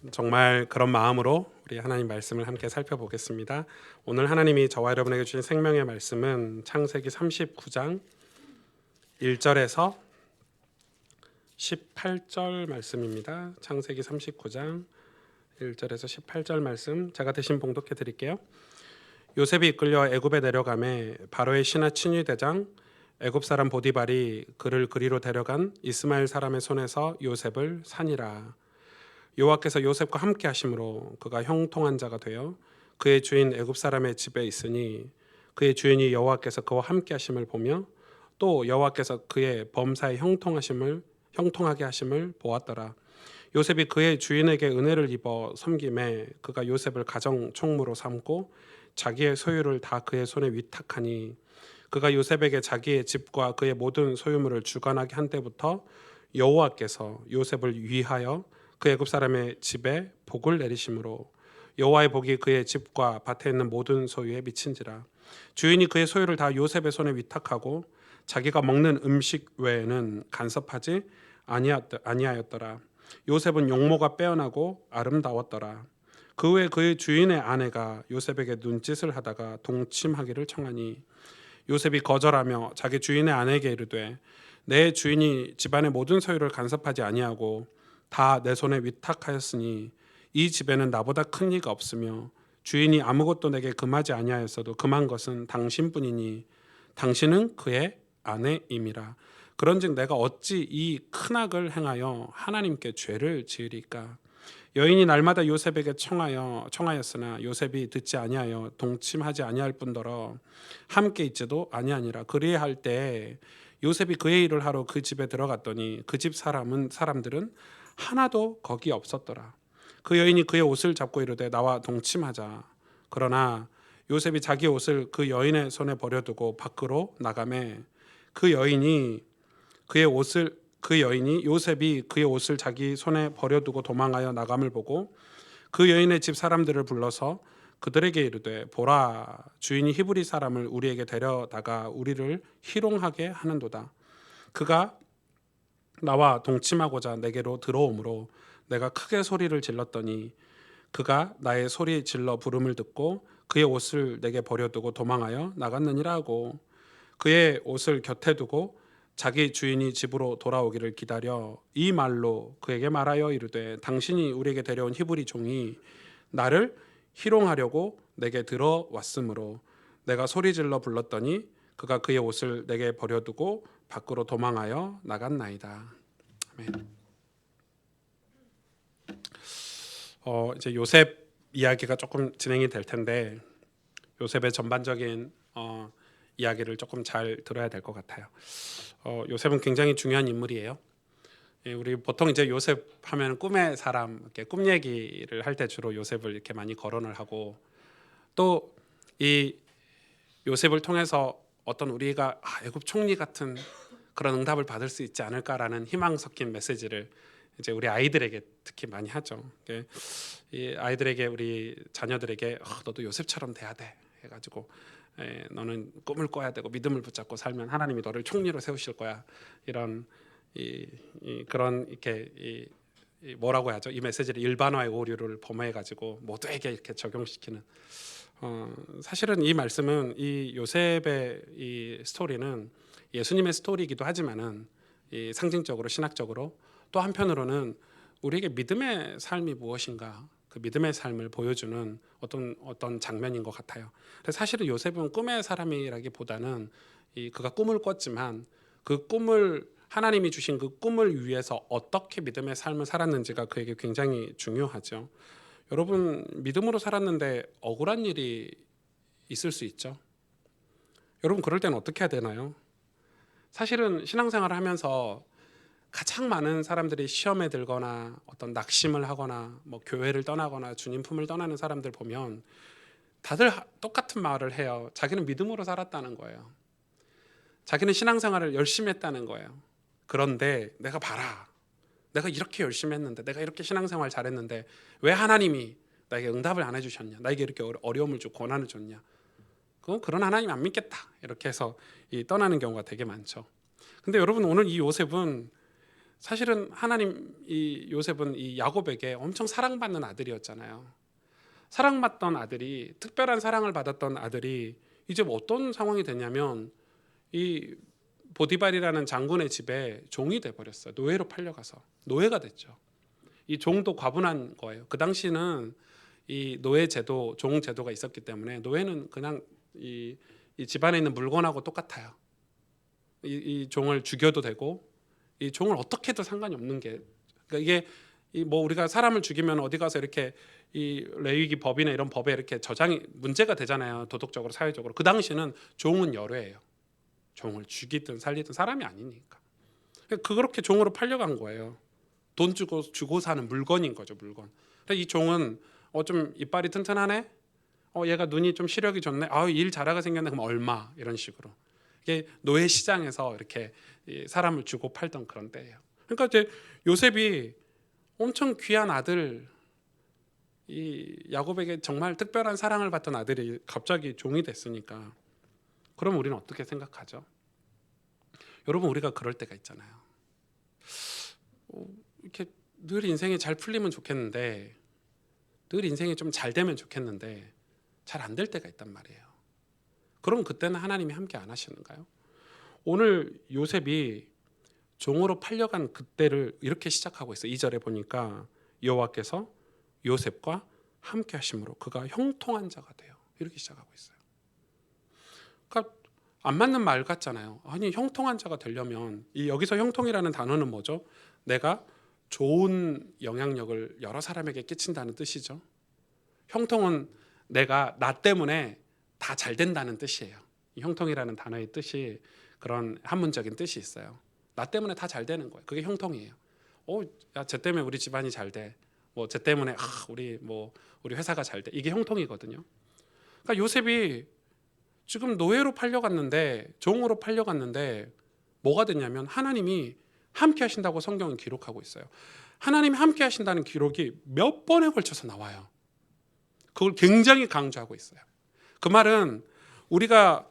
정말 그런 마음으로 우리 하나님 말씀을 함께 살펴보겠습니다. 오늘 하나님이 저와 여러분에게 주신 생명의 말씀은 창세기 39장 1절에서 18절 말씀입니다. 창세기 39장 1절에서 18절 말씀 제가 대신 봉독해 드릴게요. 요셉이 이끌려 애굽에 내려가매 바로의 신하 친위 대장 애굽 사람 보디발이 그를 그리로 데려간 이스마엘 사람의 손에서 요셉을 산이라. 여호와께서 요셉과 함께 하심으로 그가 형통한 자가 되어 그의 주인 애굽 사람의 집에 있으니 그의 주인이 여호와께서 그와 함께 하심을 보며 또 여호와께서 그의 범사에 형통하게 하심을 보았더라. 요셉이 그의 주인에게 은혜를 입어 섬김에 그가 요셉을 가정 총무로 삼고 자기의 소유를 다 그의 손에 위탁하니 그가 요셉에게 자기의 집과 그의 모든 소유물을 주관하게 한 때부터 여호와께서 요셉을 위하여 그 애굽 사람의 집에 복을 내리심으로 여호와의 복이 그의 집과 밭에 있는 모든 소유에 미친지라. 주인이 그의 소유를 다 요셉의 손에 위탁하고 자기가 먹는 음식 외에는 간섭하지 아니하였더라. 요셉은 용모가 빼어나고 아름다웠더라. 그 후에 그의 주인의 아내가 요셉에게 눈짓을 하다가 동침하기를 청하니 요셉이 거절하며 자기 주인의 아내에게 이르되 내 주인이 집안의 모든 소유를 간섭하지 아니하고 다 내 손에 위탁하였으니 이 집에는 나보다 큰 이가 없으며 주인이 아무것도 내게 금하지 아니하였어도 금한 것은 당신뿐이니 당신은 그의 아내임이라. 그런즉 내가 어찌 이 큰 악을 행하여 하나님께 죄를 지으리까. 여인이 날마다 요셉에게 청하였으나 요셉이 듣지 아니하여 동침하지 아니할 뿐더러 함께 있지도 아니하니라. 그리할 때 요셉이 그의 일을 하러 그 집에 들어갔더니 그 집 사람들은 하나도 거기 없었더라. 그 여인이 그의 옷을 잡고 이르되 나와 동침하자. 그러나 요셉이 자기 옷을 그 여인의 손에 버려두고 밖으로 나가매 그 여인이 요셉이 그의 옷을 자기 손에 버려두고 도망하여 나감을 보고 그 여인의 집 사람들을 불러서 그들에게 이르되 보라, 주인이 히브리 사람을 우리에게 데려다가 우리를 희롱하게 하는도다. 그가 나와 동침하고자 내게로 들어오므로 내가 크게 소리를 질렀더니 그가 나의 소리 질러 부름을 듣고 그의 옷을 내게 버려두고 도망하여 나갔느니라 하고 그의 옷을 곁에 두고 자기 주인이 집으로 돌아오기를 기다려 이 말로 그에게 말하여 이르되 당신이 우리에게 데려온 히브리 종이 나를 희롱하려고 내게 들어왔으므로 내가 소리질러 불렀더니 그가 그의 옷을 내게 버려두고 밖으로 도망하여 나갔나이다. 아멘. 이제 요셉 이야기가 조금 진행이 될 텐데 요셉의 전반적인 이야기를 조금 잘 들어야 될 것 같아요. 요셉은 굉장히 중요한 인물이에요. 우리 보통 이제 요셉 하면 꿈의 사람, 이렇게 꿈 얘기를 할 때 주로 요셉을 이렇게 많이 거론을 하고 또 이 요셉을 통해서 어떤 우리가 애굽 총리 같은 그런 응답을 받을 수 있지 않을까라는 희망 섞인 메시지를 이제 우리 아이들에게 특히 많이 하죠. 이 아이들에게 우리 자녀들에게 너도 요셉처럼 돼야 돼 해가지고 너는 꿈을 꿔야 되고 믿음을 붙잡고 살면 하나님이 너를 총리로 세우실 거야. 이런 그런 이렇게 뭐라고 하죠? 이 메시지를 일반화의 오류를 범해가지고 모두에게 이렇게 적용시키는. 사실은 이 말씀은 이 요셉의 이 스토리는 예수님의 스토리이기도 하지만은 이 상징적으로 신학적으로 또 한편으로는 우리에게 믿음의 삶이 무엇인가 그 믿음의 삶을 보여주는 어떤 장면인 것 같아요. 사실은 요셉은 꿈의 사람이라기보다는 그가 꿈을 꿨지만 그 꿈을 하나님이 주신 그 꿈을 위해서 어떻게 믿음의 삶을 살았는지가 그에게 굉장히 중요하죠. 여러분 믿음으로 살았는데 억울한 일이 있을 수 있죠. 여러분 그럴 때는 어떻게 해야 되나요? 사실은 신앙생활을 하면서 가장 많은 사람들이 시험에 들거나 어떤 낙심을 하거나 뭐 교회를 떠나거나 주님 품을 떠나는 사람들 보면 다들 똑같은 말을 해요. 자기는 믿음으로 살았다는 거예요. 자기는 신앙생활을 열심히 했다는 거예요. 그런데 내가 봐라. 내가 이렇게 열심히 했는데 내가 이렇게 신앙생활 잘했는데 왜 하나님이 나에게 응답을 안 해주셨냐. 나에게 이렇게 어려움을 주고 고난을 줬냐. 그런 하나님 안 믿겠다. 이렇게 해서 떠나는 경우가 되게 많죠. 근데 여러분 오늘 이 요셉은 사실은 하나님 이 요셉은 이 야곱에게 엄청 사랑받는 아들이었잖아요. 사랑받던 아들이, 특별한 사랑을 받았던 아들이 이제 어떤 상황이 됐냐면 이 보디발이라는 장군의 집에 종이 돼 버렸어요. 노예로 팔려가서 노예가 됐죠. 이 종도 과분한 거예요. 그 당시는 이 노예 제도, 종 제도가 있었기 때문에 노예는 그냥 이 집안에 있는 물건하고 똑같아요. 이 종을 죽여도 되고 이 종을 어떻게 해도 상관이 없는 게, 그러니까 이게 뭐 우리가 사람을 죽이면 어디 가서 이렇게 이 레위기 법이나 이런 법에 이렇게 저장이 문제가 되잖아요. 도덕적으로, 사회적으로. 그 당시는 종은 열애예요. 종을 죽이든 살리든 사람이 아니니까. 그렇게 종으로 팔려간 거예요. 돈 주고 사는 물건인 거죠, 물건. 이 종은 좀 이빨이 튼튼하네. 얘가 눈이 좀 시력이 좋네. 일 잘하게 생겼네. 그럼 얼마? 이런 식으로. 이게 노예 시장에서 이렇게 사람을 주고 팔던 그런 때예요. 그러니까 이제 요셉이 엄청 귀한 아들, 이 야곱에게 정말 특별한 사랑을 받던 아들이 갑자기 종이 됐으니까, 그럼 우리는 어떻게 생각하죠? 여러분, 우리가 그럴 때가 있잖아요. 이렇게 늘 인생이 잘 풀리면 좋겠는데, 늘 인생이 좀 잘 되면 좋겠는데 잘 안 될 때가 있단 말이에요. 그럼 그때는 하나님이 함께 안 하시는가요? 오늘 요셉이 종으로 팔려간 그때를 이렇게 시작하고 있어요. 2절에 보니까 여호와께서 요셉과 함께 하심으로 그가 형통한 자가 돼요. 이렇게 시작하고 있어요. 그러니까 안 맞는 말 같잖아요. 아니, 형통한 자가 되려면, 여기서 형통이라는 단어는 뭐죠? 내가 좋은 영향력을 여러 사람에게 끼친다는 뜻이죠. 형통은 내가 나 때문에 다 잘 된다는 뜻이에요. 이 형통이라는 단어의 뜻이 그런 한문적인 뜻이 있어요. 나 때문에 다 잘 되는 거예요. 그게 형통이에요. 야, 쟤 때문에 우리 집안이 잘 돼. 쟤 때문에 우리 회사가 잘 돼. 이게 형통이거든요. 그러니까 요셉이 지금 노예로 팔려갔는데, 종으로 팔려갔는데 뭐가 됐냐면 하나님이 함께 하신다고 성경은 기록하고 있어요. 하나님이 함께 하신다는 기록이 몇 번에 걸쳐서 나와요. 그걸 굉장히 강조하고 있어요. 그 말은 우리가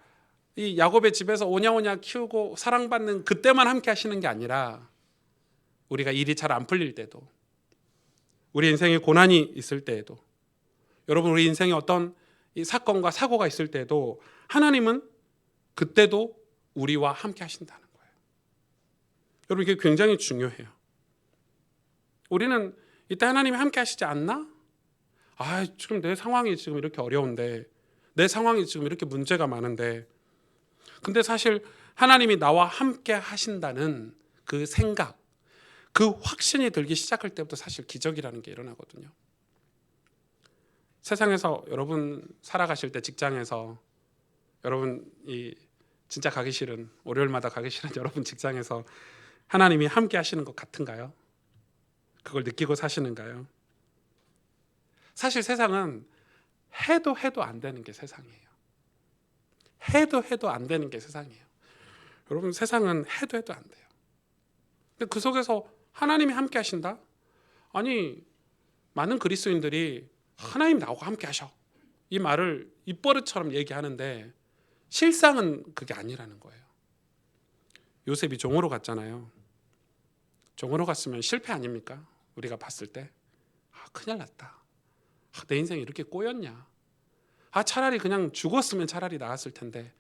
이 야곱의 집에서 오냐오냐 키우고 사랑받는 그때만 함께 하시는 게 아니라, 우리가 일이 잘 안 풀릴 때도, 우리 인생에 고난이 있을 때에도, 여러분 우리 인생에 어떤 이 사건과 사고가 있을 때도 하나님은 그때도 우리와 함께 하신다는 거예요. 여러분, 이게 굉장히 중요해요. 우리는 이때 하나님이 함께 하시지 않나? 지금 내 상황이 지금 이렇게 어려운데, 내 상황이 지금 이렇게 문제가 많은데, 근데 사실 하나님이 나와 함께 하신다는 그 생각, 그 확신이 들기 시작할 때부터 사실 기적이라는 게 일어나거든요. 세상에서 여러분 살아가실 때, 직장에서 여러분 진짜 가기 싫은, 월요일마다 가기 싫은 여러분 직장에서 하나님이 함께 하시는 것 같은가요? 그걸 느끼고 사시는가요? 사실 세상은 해도 안 되는 게 세상이에요. 해도 안 되는 게 세상이에요. 여러분, 세상은 해도 안 돼요. 근데 그 속에서 하나님이 함께 하신다? 아니, 많은 그리스도인들이 하나님 나하고 함께 하셔, 이 말을 입버릇처럼 얘기하는데 실상은 그게 아니라는 거예요. 요셉이 종으로 갔잖아요. 종으로 갔으면 실패 아닙니까? 우리가 봤을 때 큰일 났다. 내 인생이 이렇게 꼬였냐. 차라리 그냥 죽었으면 차라리 나았을 텐데,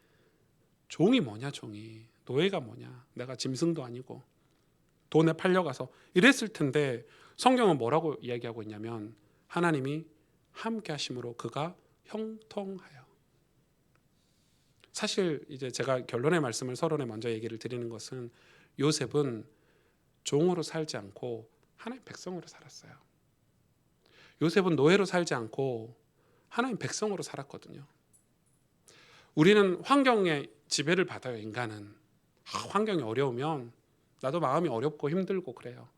종이 뭐냐, 종이. 노예가 뭐냐. 내가 짐승도 아니고 돈에 팔려가서 이랬을 텐데, 성경은 뭐라고 이야기하고 있냐면 하나님이 함께 하심으로 그가 형통하여. 사실 이제 제가 결론의 말씀을 서론에 먼저 얘기를 드리는 것은, 요셉은 종으로 살지 않고 하나님 백성으로 살았어요. 요셉은 노예로 살지 않고 하나님 백성으로 살았거든요. 우리는 환경의 지배를 받아요. 인간은 환경이 어려우면 나도 마음이 어렵고 힘들고 그래요.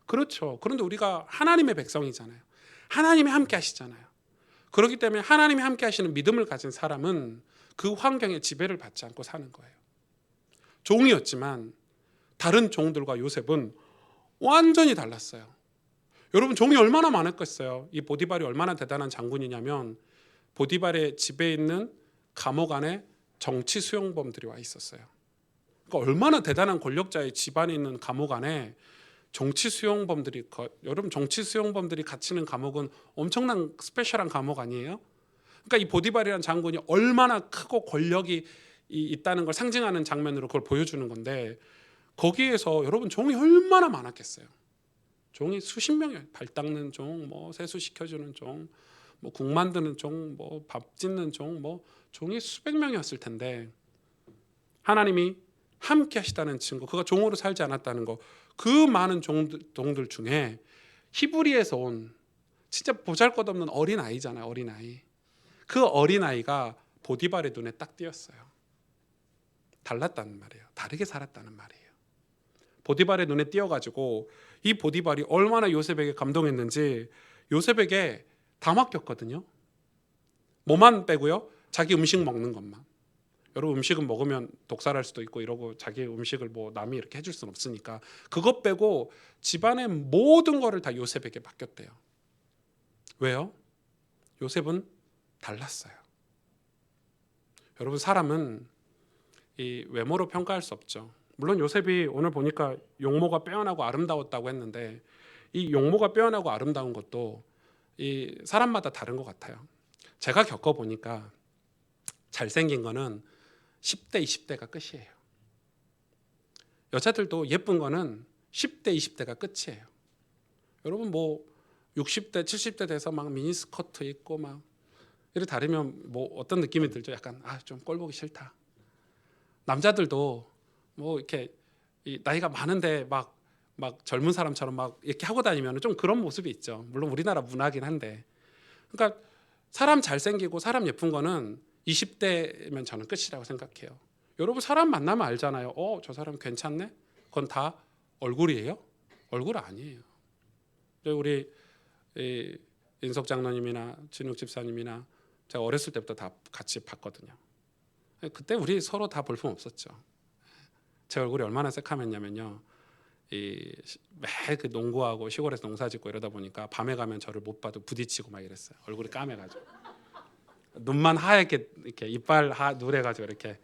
그렇죠. 그런데 우리가 하나님의 백성이잖아요. 하나님이 함께 하시잖아요. 그렇기 때문에 하나님이 함께 하시는 믿음을 가진 사람은 그 환경의 지배를 받지 않고 사는 거예요. 종이었지만 다른 종들과 요셉은 완전히 달랐어요. 여러분, 종이 얼마나 많았겠어요. 이 보디발이 얼마나 대단한 장군이냐면, 보디발의 집에 있는 감옥 안에 정치 수용범들이 와 있었어요. 그러니까 얼마나 대단한 권력자의 집안에 있는 감옥 안에 정치 수용범들이 여러분 정치 수용범들이 갇히는 감옥은 엄청난 스페셜한 감옥 아니에요? 그러니까 이 보디발이라는 장군이 얼마나 크고 권력이 있다는 걸 상징하는 장면으로 그걸 보여주는 건데 거기에서 여러분 종이 얼마나 많았겠어요. 종이 수십 명이에요. 발 닦는 종, 뭐 세수 시켜주는 종, 뭐 국 만드는 종, 뭐 밥 짓는 종, 뭐 종이 수백 명이었을 텐데 하나님이 함께 하시다는 증거, 그가 종으로 살지 않았다는 거, 그 많은 종들 중에 히브리에서 온 진짜 보잘것없는 어린 아이잖아요. 어린 아이. 그 어린 아이가 보디발의 눈에 딱 띄었어요. 달랐다는 말이에요. 다르게 살았다는 말이에요. 보디발의 눈에 띄어가지고 이 보디발이 얼마나 요셉에게 감동했는지 요셉에게 다 맡겼거든요. 뭐만 빼고요? 자기 음식 먹는 것만. 여러분 음식은 먹으면 독살할 수도 있고 이러고 자기 음식을 뭐 남이 이렇게 해줄 수는 없으니까 그것 빼고 집안의 모든 거를 다 요셉에게 맡겼대요. 왜요? 요셉은 달랐어요. 여러분 사람은 이 외모로 평가할 수 없죠. 물론 요셉이 오늘 보니까 용모가 빼어나고 아름다웠다고 했는데 이 용모가 빼어나고 아름다운 것도 이 사람마다 다른 것 같아요. 제가 겪어보니까 잘생긴 거는 10대, 20대가 끝이에요. 여자들도 예쁜 거는 10대, 20대가 끝이에요. 여러분 뭐 60대, 70대 돼서 막 미니스커트 입고 막 이렇게 다니면 뭐 어떤 느낌이 들죠? 약간 좀 꼴 보기 싫다. 남자들도 뭐 이렇게 나이가 많은데 막 젊은 사람처럼 막 이렇게 하고 다니면 좀 그런 모습이 있죠. 물론 우리나라 문화긴 한데. 그러니까 사람 잘생기고 사람 예쁜 거는 20대면 저는 끝이라고 생각해요. 여러분 사람 만나면 알잖아요. 저 사람 괜찮네? 그건 다 얼굴이에요? 얼굴 아니에요. 우리 인석 장로님이나 진욱 집사님이나 제가 어렸을 때부터 다 같이 봤거든요. 그때 우리 서로 다 볼품 없었죠. 제 얼굴이 얼마나 새카맸냐면요. 매일 그 농구하고 시골에서 농사짓고 이러다 보니까 밤에 가면 저를 못 봐도 부딪히고 막 이랬어요. 얼굴이 까매가지고 눈만 하얗게 이렇게 이빨 누래가지고 이렇게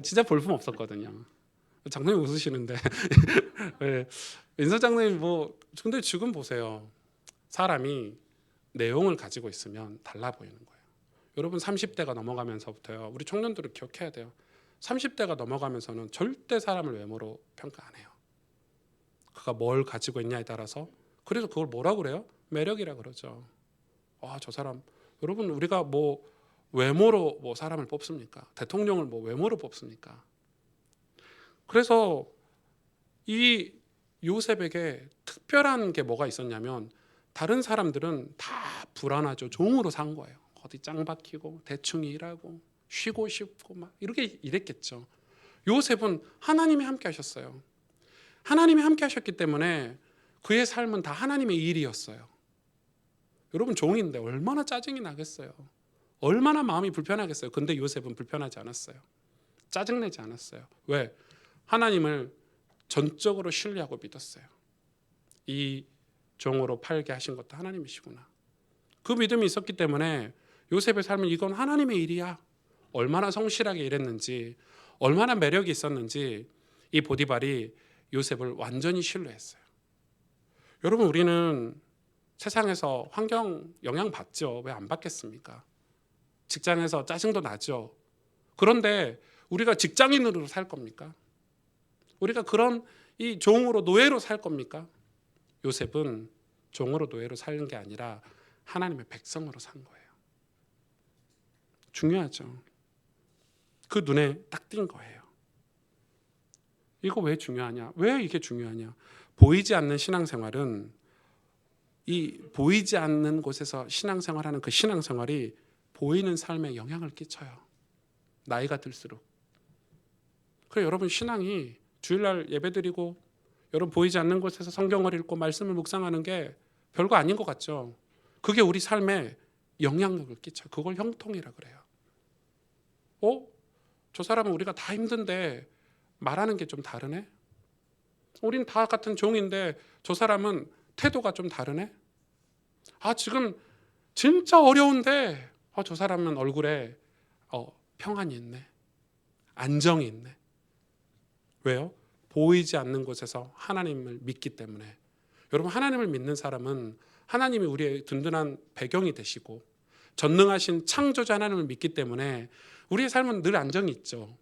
진짜 볼품 없었거든요. 장로님 웃으시는데 네. 인서 장로님 뭐 근데 지금 보세요. 사람이 내용을 가지고 있으면 달라 보이는 거예요. 여러분 30대가 넘어가면서부터요. 우리 청년들은 기억해야 돼요. 30대가 넘어가면서는 절대 사람을 외모로 평가 안 해요. 그가 뭘 가지고 있냐에 따라서. 그래서 그걸 뭐라 그래요? 매력이라 그러죠. 저 사람 여러분 우리가 뭐 외모로 뭐 사람을 뽑습니까? 대통령을 뭐 외모로 뽑습니까? 그래서 이 요셉에게 특별한 게 뭐가 있었냐면 다른 사람들은 다 불안하죠. 종으로 산 거예요. 어디 짱 박히고 대충 일하고 쉬고 싶고 막 이렇게 이랬겠죠. 요셉은 하나님이 함께 하셨어요. 하나님이 함께 하셨기 때문에 그의 삶은 다 하나님의 일이었어요. 여러분 종인데 얼마나 짜증이 나겠어요. 얼마나 마음이 불편하겠어요. 근데 요셉은 불편하지 않았어요. 짜증내지 않았어요. 왜? 하나님을 전적으로 신뢰하고 믿었어요. 이 종으로 팔게 하신 것도 하나님이시구나. 그 믿음이 있었기 때문에 요셉의 삶은 이건 하나님의 일이야. 얼마나 성실하게 일했는지, 얼마나 매력이 있었는지 이 보디발이 요셉을 완전히 신뢰했어요. 여러분 우리는 세상에서 환경 영향 받죠. 왜 안 받겠습니까? 직장에서 짜증도 나죠. 그런데 우리가 직장인으로 살 겁니까? 우리가 그런 이 종으로 노예로 살 겁니까? 요셉은 종으로 노예로 사는 게 아니라 하나님의 백성으로 산 거예요. 중요하죠. 그 눈에 딱 띈 거예요. 이거 왜 중요하냐? 왜 이게 중요하냐? 보이지 않는 신앙생활은 이 보이지 않는 곳에서 신앙생활하는 그 신앙생활이 보이는 삶에 영향을 끼쳐요. 나이가 들수록. 그래 여러분 신앙이 주일날 예배드리고 여러분 보이지 않는 곳에서 성경을 읽고 말씀을 묵상하는 게 별거 아닌 것 같죠. 그게 우리 삶에 영향력을 끼쳐요. 그걸 형통이라 그래요. 저 사람은 우리가 다 힘든데 말하는 게 좀 다르네? 우린 다 같은 종인데 저 사람은 태도가 좀 다르네? 지금 진짜 어려운데 저 사람은 얼굴에 평안이 있네. 안정이 있네. 왜요? 보이지 않는 곳에서 하나님을 믿기 때문에. 여러분, 하나님을 믿는 사람은 하나님이 우리의 든든한 배경이 되시고 전능하신 창조자 하나님을 믿기 때문에 우리의 삶은 늘 안정이 있죠.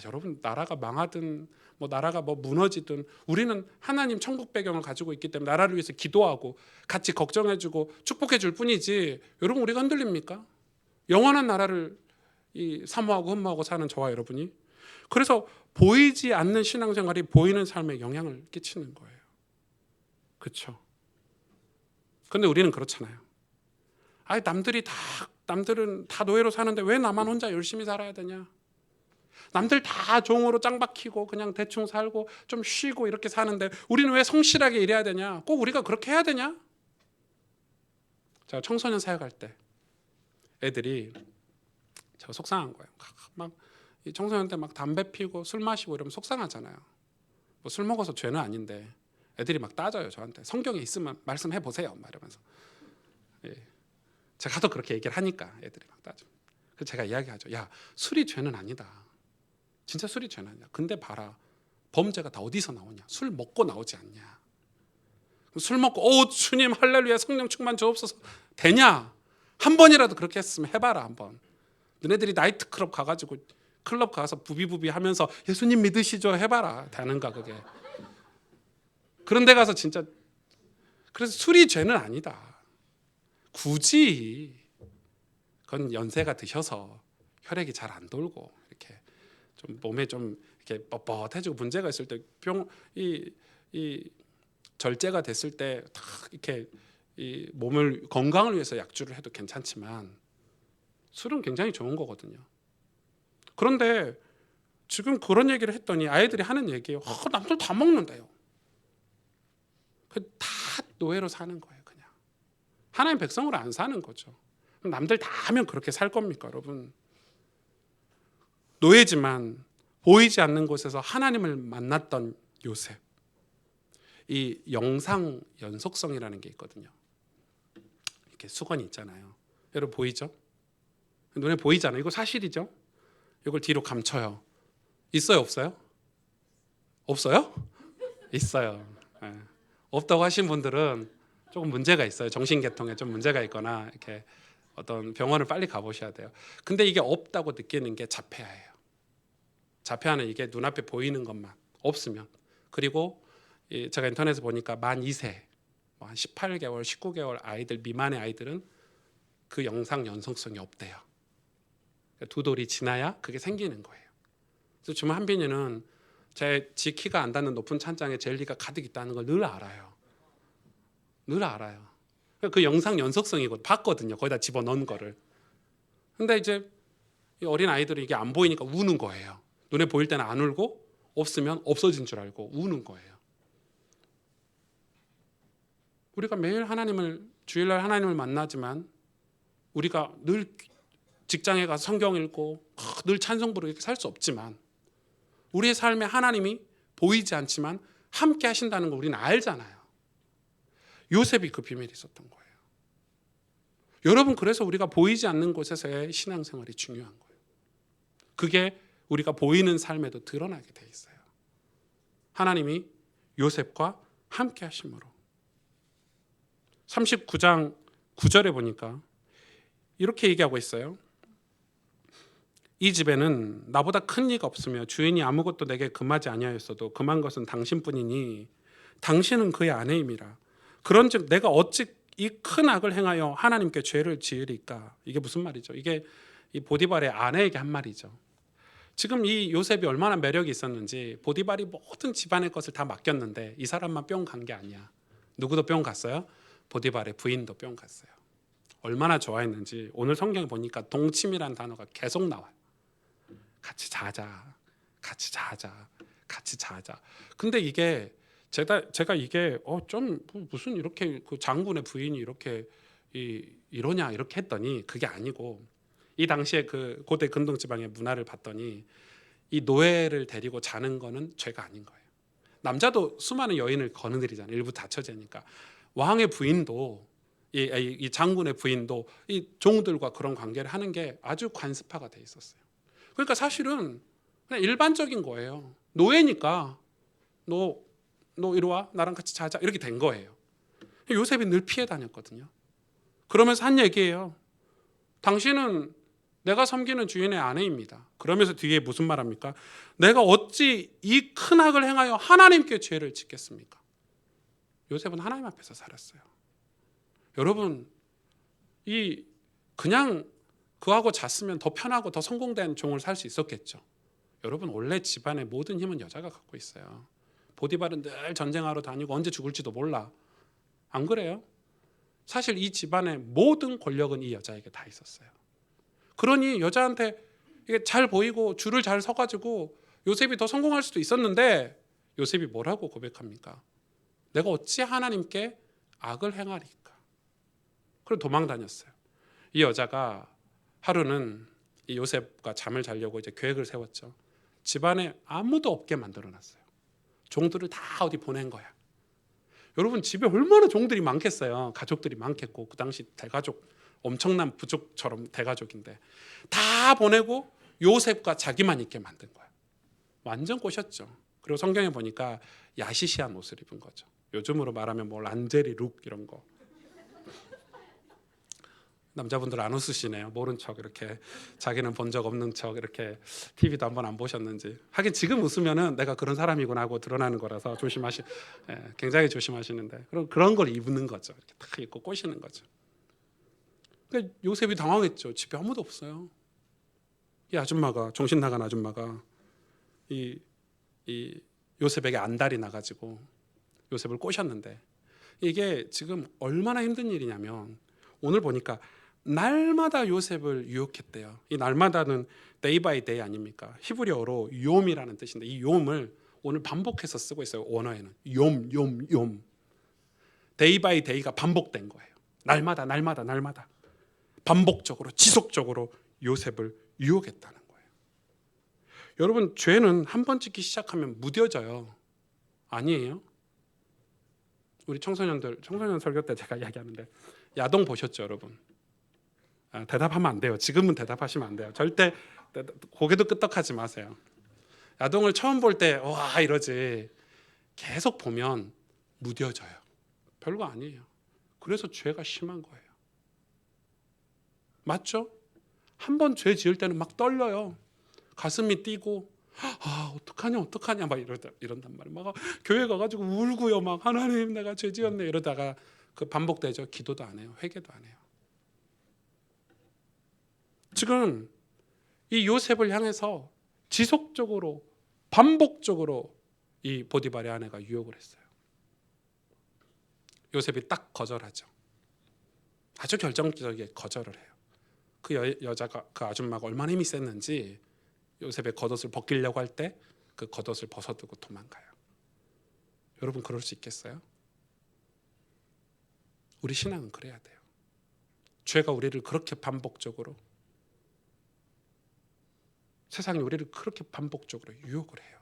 여러분, 나라가 망하든 나라가 무너지든 우리는 하나님 천국 배경을 가지고 있기 때문에 나라를 위해서 기도하고 같이 걱정해주고 축복해줄 뿐이지, 여러분, 우리가 흔들립니까? 영원한 나라를 사모하고 흠모하고 사는 저와 여러분이. 그래서 보이지 않는 신앙생활이 보이는 삶에 영향을 끼치는 거예요. 그렇죠? 근데 우리는 그렇잖아요. 남들은 다 노예로 사는데 왜 나만 혼자 열심히 살아야 되냐? 남들 다 종으로 짱 박히고 그냥 대충 살고 좀 쉬고 이렇게 사는데 우리는 왜 성실하게 일해야 되냐? 꼭 우리가 그렇게 해야 되냐? 제가 청소년 사역할 때 애들이, 제가 속상한 거예요. 막 이 청소년 때 막 담배 피고 술 마시고 이러면 속상하잖아요. 술 먹어서 죄는 아닌데 애들이 막 따져요 저한테. 성경에 있으면 말씀해 보세요 막 이러면서. 제가 하도 그렇게 얘기를 하니까 애들이 막 따져. 그래서 제가 이야기하죠. 야, 술이 죄는 아니다. 진짜 술이 죄는 아니야. 근데 봐라, 범죄가 다 어디서 나오냐? 술 먹고 나오지 않냐? 술 먹고 주님 할렐루야 성령 충만 주옵소서 되냐? 한 번이라도 그렇게 했으면 해봐라 한번. 너네들이 나이트클럽 가가지고 클럽 가서 부비부비 하면서 예수님 믿으시죠 해봐라. 되는가 그게? 그런 데 가서 진짜. 그래서 술이 죄는 아니다. 굳이 그건 연세가 드셔서 혈액이 잘 안 돌고 이렇게 좀 몸에 좀 이렇게 뻣뻣해지고 문제가 있을 때 이 절제가 됐을 때 다 이렇게 이 몸을 건강을 위해서 약주를 해도 괜찮지만 술은 굉장히 좋은 거거든요. 그런데 지금 그런 얘기를 했더니 아이들이 하는 얘기예요. 남들 다 먹는데요. 다 노예로 사는 거예요. 그냥 하나님 백성으로 안 사는 거죠. 남들 다 하면 그렇게 살 겁니까, 여러분? 노예지만 보이지 않는 곳에서 하나님을 만났던 요셉. 이 영상 연속성이라는 게 있거든요. 이렇게 수건이 있잖아요. 여러분 보이죠? 눈에 보이잖아요. 이거 사실이죠? 이걸 뒤로 감춰요. 있어요, 없어요? 없어요? 있어요. 네. 없다고 하신 분들은 조금 문제가 있어요. 정신계통에 좀 문제가 있거나 이렇게 어떤 병원을 빨리 가보셔야 돼요. 근데 이게 없다고 느끼는 게 자폐아예요. 자폐아는 이게 눈앞에 보이는 것만 없으면. 그리고 제가 인터넷에 보니까 만 2세, 한 18개월, 19개월 아이들 미만의 아이들은 그 영상 연속성이 없대요. 두 돌이 지나야 그게 생기는 거예요. 그래서 주문 한빈이는 제 키가 안 닿는 높은 찬장에 젤리가 가득 있다는 걸 늘 알아요. 늘 알아요. 그 영상 연속성이고 봤거든요. 거기다 집어넣은 거를. 근데 이제 이 어린 아이들이 이게 안 보이니까 우는 거예요. 눈에 보일 때는 안 울고 없으면 없어진 줄 알고 우는 거예요. 우리가 매일 주일날 하나님을 만나지만 우리가 늘 직장에 가서 성경 읽고 늘 찬송 부르고 이렇게 살 수 없지만 우리의 삶에 하나님이 보이지 않지만 함께 하신다는 걸 우리는 알잖아요. 요셉이 그 비밀이 있었던 거예요. 여러분, 그래서 우리가 보이지 않는 곳에서의 신앙생활이 중요한 거예요. 그게 우리가 보이는 삶에도 드러나게 돼 있어요. 하나님이 요셉과 함께 하심으로. 39장 9절에 보니까 이렇게 얘기하고 있어요. 이 집에는 나보다 큰 이가 없으며 주인이 아무것도 내게 금하지 아니하였어도 금한 것은 당신뿐이니 당신은 그의 아내임이라. 그런즉 내가 어찌 이 큰 악을 행하여 하나님께 죄를 지으리까. 이게 무슨 말이죠? 이게 이 보디발의 아내에게 한 말이죠. 지금 이 요셉이 얼마나 매력이 있었는지 보디발이 모든 집안의 것을 다 맡겼는데 이 사람만 뿅 간 게 아니야. 누구도 뿅 갔어요? 보디발의 부인도 뿅 갔어요. 얼마나 좋아했는지 오늘 성경에 보니까 동침이라는 단어가 계속 나와요. 같이 자자, 같이 자자, 같이 자자. 근데 이게 제가 이게 좀 무슨 이렇게 그 장군의 부인이 이렇게 이러냐 이렇게 했더니 그게 아니고 이 당시에 그 고대 근동 지방의 문화를 봤더니 이 노예를 데리고 자는 거는 죄가 아닌 거예요. 남자도 수많은 여인을 거느들이잖아요. 일부 다처제니까. 왕의 부인도 이 장군의 부인도 이 종들과 그런 관계를 하는 게 아주 관습화가 돼 있었어요. 그러니까 사실은 그냥 일반적인 거예요. 노예니까 너 이리 와, 나랑 같이 자자, 이렇게 된 거예요. 요셉이 늘 피해 다녔거든요. 그러면서 한 얘기예요. 당신은 내가 섬기는 주인의 아내입니다. 그러면서 뒤에 무슨 말합니까? 내가 어찌 이 큰 악을 행하여 하나님께 죄를 짓겠습니까? 요셉은 하나님 앞에서 살았어요. 여러분, 그냥 그하고 잤으면 더 편하고 더 성공된 종을 살 수 있었겠죠. 여러분, 원래 집안의 모든 힘은 여자가 갖고 있어요. 보디발은 늘 전쟁하러 다니고 언제 죽을지도 몰라. 안 그래요? 사실 이 집안의 모든 권력은 이 여자에게 다 있었어요. 그러니 여자한테 이게 잘 보이고 줄을 잘 서가지고 요셉이 더 성공할 수도 있었는데, 요셉이 뭐라고 고백합니까? 내가 어찌 하나님께 악을 행하리까? 그리고 도망 다녔어요. 이 여자가 하루는 이 요셉과 잠을 자려고 이제 계획을 세웠죠. 집안에 아무도 없게 만들어놨어요. 종들을 다 어디 보낸 거야. 여러분, 집에 얼마나 종들이 많겠어요. 가족들이 많겠고, 그 당시 대가족, 엄청난 부족처럼 대가족인데 다 보내고 요셉과 자기만 있게 만든 거야. 완전 꼬셨죠. 그리고 성경에 보니까 야시시한 옷을 입은 거죠. 요즘으로 말하면 뭐 란제리 룩 이런 거. 남자분들 안 웃으시네요. 모른 척 이렇게 자기는 본 적 없는 척 이렇게 TV도 한번 안 보셨는지. 하긴 지금 웃으면은 내가 그런 사람이구나 하고 드러나는 거라서 굉장히 조심하시는데, 그런 걸 입는 거죠. 이렇게 딱 입고 꼬시는 거죠. 그러니까 요셉이 당황했죠. 집에 아무도 없어요. 이 아줌마가, 정신 나간 아줌마가 이 요셉에게 안달이 나가지고 요셉을 꼬셨는데, 이게 지금 얼마나 힘든 일이냐면 오늘 보니까 날마다 요셉을 유혹했대요. 이 날마다는 day by day 아닙니까? 히브리어로 욤이라는 뜻인데, 이 욤을 오늘 반복해서 쓰고 있어요. 원어에는 욤. day by day가 반복된 거예요. 날마다 반복적으로 지속적으로 요셉을 유혹했다는 거예요. 여러분, 죄는 한 번 짓기 시작하면 무뎌져요. 아니에요? 우리 청소년 설교 때 제가 이야기하는데, 야동 보셨죠, 여러분? 대답하면 안 돼요. 지금은 대답하시면 안 돼요. 절대 고개도 끄덕하지 마세요. 야동을 처음 볼 때 와 이러지, 계속 보면 무뎌져요. 별거 아니에요. 그래서 죄가 심한 거예요. 맞죠? 한 번 죄 지을 때는 막 떨려요. 가슴이 뛰고 어떡하냐 막 이런단 말이에요. 막 교회 가가지고 울고요. 막 하나님 내가 죄 지었네 이러다가 그 반복되죠. 기도도 안 해요. 회개도 안 해요. 지금 이 요셉을 향해서 지속적으로 반복적으로 이 보디발의 아내가 유혹을 했어요. 요셉이 딱 거절하죠. 아주 결정적이게 거절을 해요. 그 여자가, 그 아줌마가 얼마나 힘이 셌는지 요셉의 겉옷을 벗기려고 할 때 그 겉옷을 벗어두고 도망가요. 여러분, 그럴 수 있겠어요? 우리 신앙은 그래야 돼요. 죄가 우리를 그렇게 반복적으로, 세상이 우리를 그렇게 반복적으로 유혹을 해요.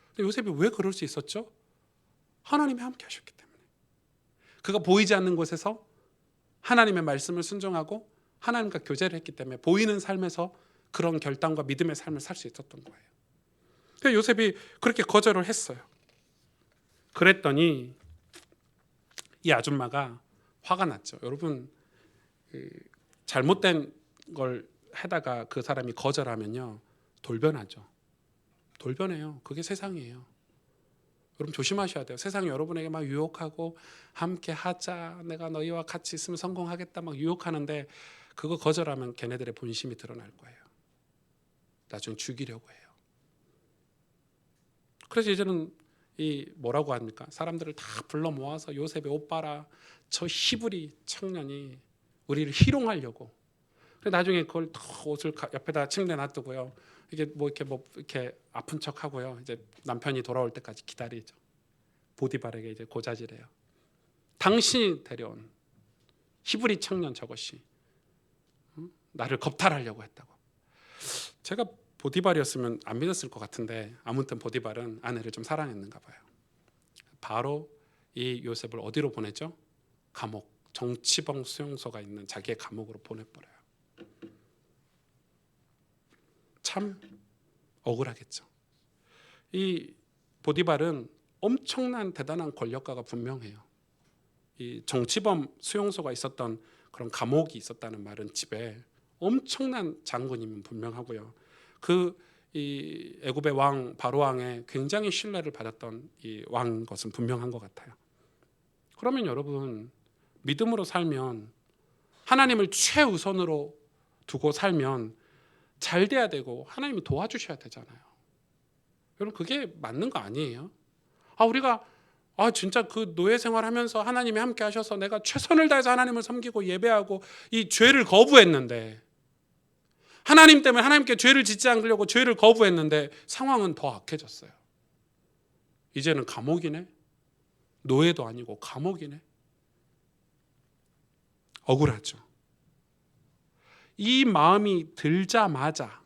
근데 요셉이 왜 그럴 수 있었죠? 하나님이 함께 하셨기 때문에. 그가 보이지 않는 곳에서 하나님의 말씀을 순종하고 하나님과 교제를 했기 때문에 보이는 삶에서 그런 결단과 믿음의 삶을 살 수 있었던 거예요. 그러니까 요셉이 그렇게 거절을 했어요. 그랬더니 이 아줌마가 화가 났죠. 여러분, 잘못된 걸 해다가 그 사람이 거절하면요, 돌변하죠. 돌변해요. 그게 세상이에요. 여러분, 조심하셔야 돼요. 세상이 여러분에게 막 유혹하고 함께 하자, 내가 너희와 같이 있으면 성공하겠다 막 유혹하는데, 그거 거절하면 걔네들의 본심이 드러날 거예요. 나중에 죽이려고 해요. 그래서 이제는 이 뭐라고 합니까? 사람들을 다 불러 모아서 요셉의 오빠라, 저 히브리 청년이 우리를 희롱하려고. 나중에 그걸 옷을 옆에다 침대에 놔두고요. 이게 뭐 이렇게 아픈 척하고요. 이제 남편이 돌아올 때까지 기다리죠. 보디발에게 이제 고자질해요. 당신이 데려온 히브리 청년 저것이 나를 겁탈하려고 했다고. 제가 보디발이었으면 안 믿었을 것 같은데, 아무튼 보디발은 아내를 좀 사랑했는가 봐요. 바로 이 요셉을 어디로 보냈죠? 감옥, 정치범 수용소가 있는 자기의 감옥으로 보내버려요. 참 억울하겠죠. 이 보디발은 엄청난 대단한 권력가가 분명해요. 이 정치범 수용소가 있었던 그런 감옥이 있었다는 말은 집에 엄청난 장군이면 분명하고요. 이 애굽의 왕 바로 왕의 굉장히 신뢰를 받았던 이 왕인 것은 분명한 것 같아요. 그러면 여러분, 믿음으로 살면, 하나님을 최우선으로 두고 살면 잘 돼야 되고 하나님이 도와주셔야 되잖아요. 여러분, 그게 맞는 거 아니에요? 우리가 진짜 그 노예 생활하면서 하나님이 함께 하셔서 내가 최선을 다해서 하나님을 섬기고 예배하고 이 죄를 거부했는데, 하나님 때문에 하나님께 죄를 짓지 않으려고 죄를 거부했는데 상황은 더 악해졌어요. 이제는 감옥이네. 노예도 아니고 감옥이네. 억울하죠. 이 마음이 들자마자,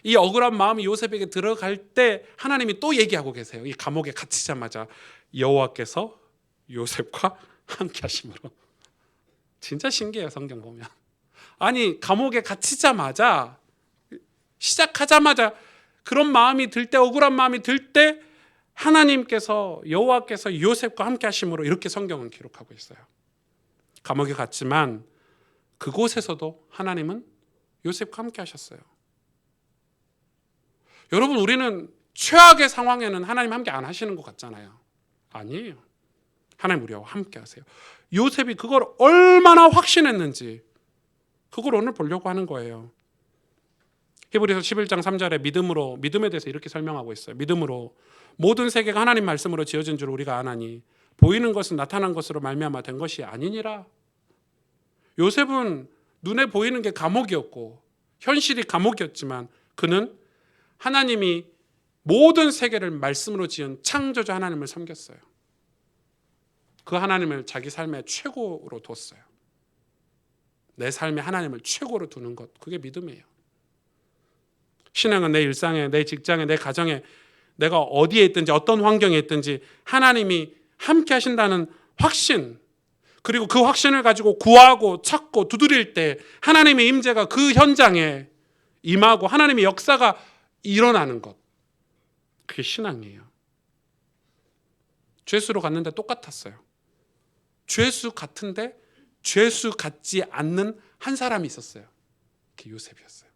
이 억울한 마음이 요셉에게 들어갈 때 하나님이 또 얘기하고 계세요. 이 감옥에 갇히자마자 여호와께서 요셉과 함께 하심으로. 진짜 신기해요, 성경 보면. 아니, 감옥에 갇히자마자, 시작하자마자 그런 마음이 들 때, 억울한 마음이 들 때 하나님께서, 여호와께서 요셉과 함께 하심으로, 이렇게 성경은 기록하고 있어요. 감옥에 갔지만 그곳에서도 하나님은 요셉과 함께 하셨어요. 여러분, 우리는 최악의 상황에는 하나님 함께 안 하시는 것 같잖아요. 아니에요. 하나님 우리와 함께 하세요. 요셉이 그걸 얼마나 확신했는지, 그걸 오늘 보려고 하는 거예요. 히브리서 11장 3절에 믿음에 대해서 이렇게 설명하고 있어요. 믿음으로 모든 세계가 하나님 말씀으로 지어진 줄 우리가 아나니 보이는 것은 나타난 것으로 말미암아 된 것이 아니니라. 요셉은 눈에 보이는 게 감옥이었고 현실이 감옥이었지만 그는 하나님이 모든 세계를 말씀으로 지은 창조주 하나님을 섬겼어요. 그 하나님을 자기 삶의 최고로 뒀어요. 내 삶에 하나님을 최고로 두는 것, 그게 믿음이에요. 신앙은 내 일상에, 내 직장에, 내 가정에, 내가 어디에 있든지 어떤 환경에 있든지 하나님이 함께 하신다는 확신, 그리고 그 확신을 가지고 구하고 찾고 두드릴 때 하나님의 임재가 그 현장에 임하고 하나님의 역사가 일어나는 것, 그게 신앙이에요. 죄수로 갔는데 똑같았어요. 죄수 같은데 죄수 같지 않는 한 사람이 있었어요. 그게 요셉이었어요.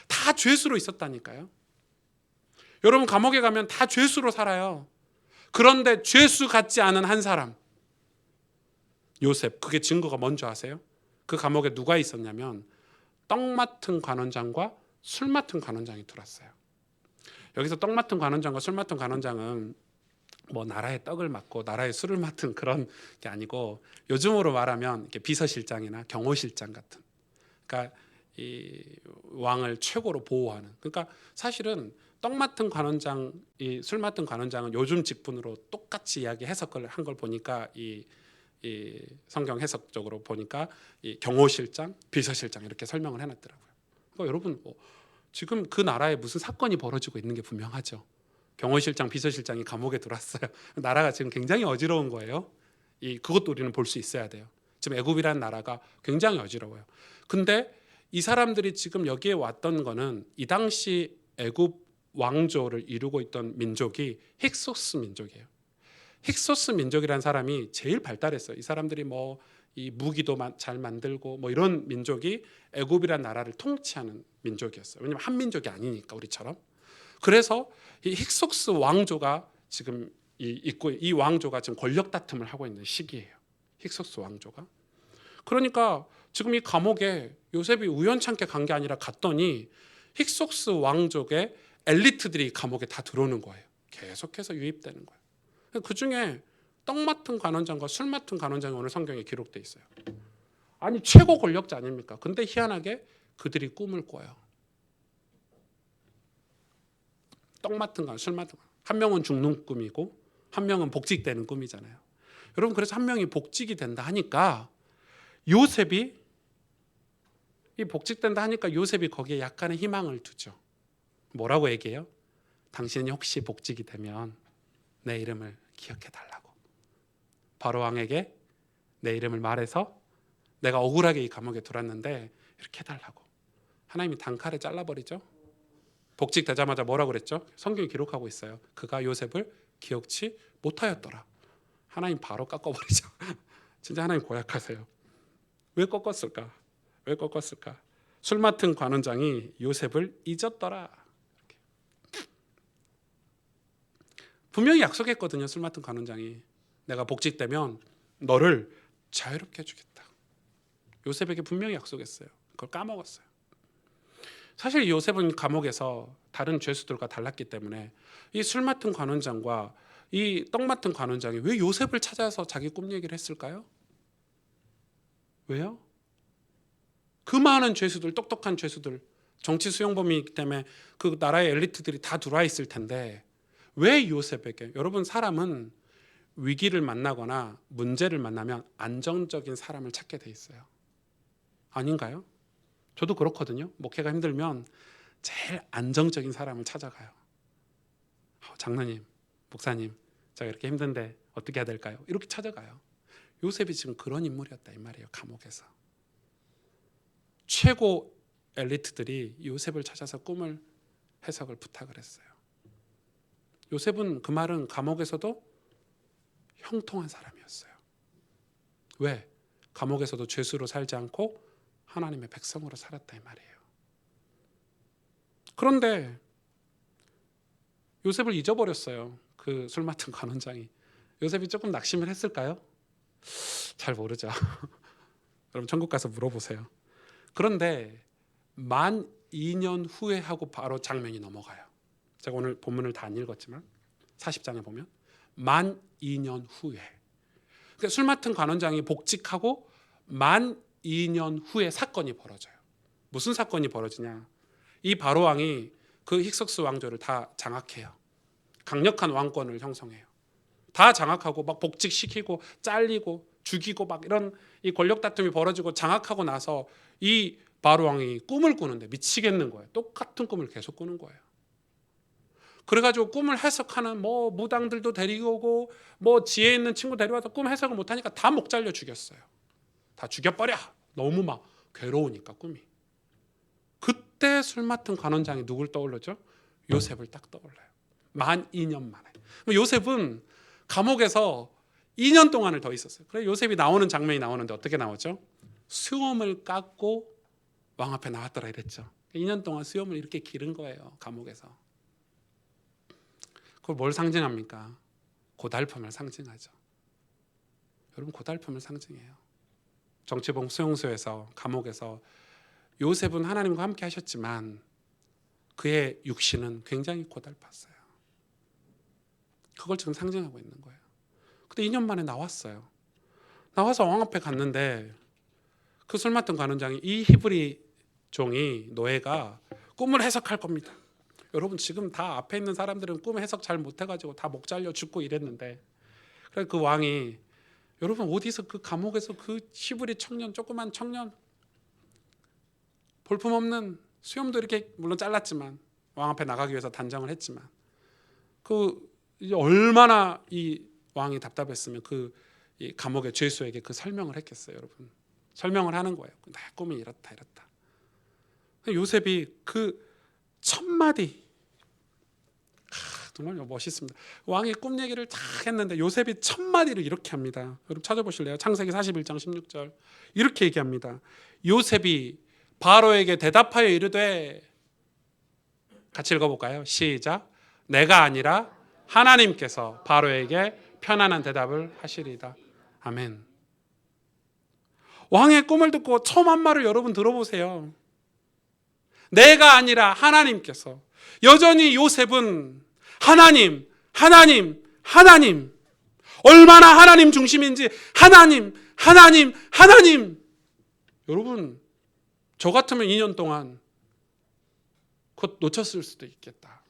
다 죄수로 있었다니까요. 여러분, 감옥에 가면 다 죄수로 살아요. 그런데 죄수 같지 않은 한 사람, 요셉. 그게 증거가 뭔지 아세요? 그 감옥에 누가 있었냐면 떡 맡은 관원장과 술 맡은 관원장이 들어왔어요. 여기서 떡 맡은 관원장과 술 맡은 관원장은 뭐 나라의 떡을 맡고 나라의 술을 맡은 그런 게 아니고, 요즘으로 말하면 비서실장이나 경호실장 같은, 그러니까 이 왕을 최고로 보호하는. 그러니까 사실은 떡 맡은 관원장, 이 술 맡은 관원장은 요즘 직분으로 똑같이 이야기 해석을 한 걸 보니까 이 성경 해석적으로 보니까 이 경호실장, 비서실장 이렇게 설명을 해놨더라고요. 그러니까 여러분, 지금 그 나라에 무슨 사건이 벌어지고 있는 게 분명하죠. 경호실장, 비서실장이 감옥에 들어왔어요. 나라가 지금 굉장히 어지러운 거예요. 그것도 우리는 볼 수 있어야 돼요. 지금 애굽이라는 나라가 굉장히 어지러워요. 근데 이 사람들이 지금 여기에 왔던 거는 이 당시 애굽 왕조를 이루고 있던 민족이 힉소스 민족이에요. 힉소스 민족이라는 사람이 제일 발달했어요. 이 사람들이 이 무기도 잘 만들고 이런 민족이 애굽이라는 나라를 통치하는 민족이었어요. 왜냐하면 한 민족이 아니니까, 우리처럼. 그래서 이 힉소스 왕조가 지금 있고, 이 왕조가 지금 권력 다툼을 하고 있는 시기예요. 힉소스 왕조가. 그러니까 지금 이 감옥에 요셉이 우연찮게 간 게 아니라 갔더니 힉소스 왕족의 엘리트들이 감옥에 다 들어오는 거예요. 계속해서 유입되는 거예요. 그 중에 떡 맡은 관원장과 술 맡은 관원장이 오늘 성경에 기록돼 있어요. 아니, 최고 권력자 아닙니까? 근데 희한하게 그들이 꿈을 꿔요. 떡 맡은 관, 술 맡은 관. 한 명은 죽는 꿈이고 한 명은 복직되는 꿈이잖아요. 여러분, 그래서 한 명이 복직이 된다 하니까 요셉이, 이 복직된다 하니까 요셉이 거기에 약간의 희망을 두죠. 뭐라고 얘기해요? 당신이 혹시 복직이 되면 내 이름을 기억해 달라고. 바로 왕에게 내 이름을 말해서 내가 억울하게 이 감옥에 들어왔는데 이렇게 해달라고. 하나님이 단칼에 잘라버리죠. 복직되자마자 뭐라고 그랬죠? 성경이 기록하고 있어요. 그가 요셉을 기억치 못하였더라. 하나님 바로 깎아버리죠. 진짜 하나님 고약하세요. 왜 꺾었을까? 왜 꺾었을까? 술 맡은 관원장이 요셉을 잊었더라. 분명히 약속했거든요. 술 맡은 관원장이 내가 복직되면 너를 자유롭게 해주겠다. 요셉에게 분명히 약속했어요. 그걸 까먹었어요. 사실 요셉은 감옥에서 다른 죄수들과 달랐기 때문에 이 술 맡은 관원장과 이 떡 맡은 관원장이 왜 요셉을 찾아서 자기 꿈 얘기를 했을까요? 왜요? 그 많은 죄수들, 똑똑한 죄수들, 정치 수용범이기 때문에 그 나라의 엘리트들이 다 들어와 있을 텐데 왜 요셉에게? 여러분, 사람은 위기를 만나거나 문제를 만나면 안정적인 사람을 찾게 돼 있어요. 아닌가요? 저도 그렇거든요. 목회가 힘들면 제일 안정적인 사람을 찾아가요. 장로님, 목사님, 제가 이렇게 힘든데 어떻게 해야 될까요? 이렇게 찾아가요. 요셉이 지금 그런 인물이었다 이 말이에요. 감옥에서 최고 엘리트들이 요셉을 찾아서 꿈을 해석을 부탁을 했어요. 요셉은 그 말은 감옥에서도 형통한 사람이었어요. 왜? 감옥에서도 죄수로 살지 않고 하나님의 백성으로 살았다 이 말이에요. 그런데 요셉을 잊어버렸어요. 그 술 맡은 관원장이. 요셉이 조금 낙심을 했을까요? 잘 모르죠. 여러분 천국 가서 물어보세요. 그런데 만 2년 후에 하고 바로 장면이 넘어가요. 제가 오늘 본문을 다 안 읽었지만 40장에 보면 만 2년 후에, 그러니까 술 맡은 관원장이 복직하고 만 2년 후에 사건이 벌어져요. 무슨 사건이 벌어지냐? 이 바로왕이 그 힉소스 왕조를 다 장악해요. 강력한 왕권을 형성해요. 다 장악하고 막 복직시키고 잘리고 죽이고 막 이런 이 권력 다툼이 벌어지고 장악하고 나서 이 바로왕이 꿈을 꾸는데 미치겠는 거예요. 똑같은 꿈을 계속 꾸는 거예요. 그래가지고 꿈을 해석하는 뭐 무당들도 데리고 오고 뭐 지혜 있는 친구 데려와서 꿈 해석을 못하니까 다 목 잘려 죽였어요. 다 죽여버려. 너무 막 괴로우니까 꿈이. 그때 술 맡은 관원장이 누굴 떠올르죠? 요셉을 딱 떠올라요. 만 2년 만에. 요셉은 감옥에서 2년 동안을 더 있었어요. 그래서 요셉이 나오는 장면이 나오는데 어떻게 나오죠? 수염을 깎고 왕 앞에 나왔더라 이랬죠. 2년 동안 수염을 이렇게 기른 거예요. 감옥에서. 그걸 뭘 상징합니까? 고달픔을 상징하죠. 여러분, 고달픔을 상징해요. 정치봉 수용소에서, 감옥에서 요셉은 하나님과 함께 하셨지만 그의 육신은 굉장히 고달팠어요. 그걸 지금 상징하고 있는 거예요. 근데 2년 만에 나왔어요. 나와서 왕 앞에 갔는데 그 술 맡은 관원장이 이 히브리 종이 노예가 꿈을 해석할 겁니다. 여러분, 지금 다 앞에 있는 사람들은 꿈 해석 잘 못해가지고 다 목 잘려 죽고 이랬는데, 그래서 그 왕이, 여러분 어디서 그 감옥에서 그 히브리 청년, 조그만 청년, 볼품없는, 수염도 이렇게 물론 잘랐지만 왕 앞에 나가기 위해서 단정을 했지만 그 이제 얼마나 이 왕이 답답했으면 그 이 감옥의 죄수에게 그 설명을 했겠어요. 여러분, 설명을 하는 거예요. 내 꿈이 이렇다 이렇다. 요셉이 그 첫 마디, 정말 멋있습니다. 왕이 꿈 얘기를 다 했는데 요셉이 첫 마디를 이렇게 합니다. 여러분 찾아보실래요? 창세기 41장 16절 이렇게 얘기합니다. 요셉이 바로에게 대답하여 이르되, 같이 읽어볼까요? 시작. 내가 아니라 하나님께서 바로에게 편안한 대답을 하시리이다. 아멘. 왕의 꿈을 듣고 처음 한 말을 여러분 들어보세요. 내가 아니라 하나님께서. 여전히 요셉은 하나님, 하나님, 하나님, 얼마나 하나님 중심인지 하나님, 하나님, 하나님. 여러분, 저 같으면 2년 동안 그것 놓쳤을 수도 있겠다.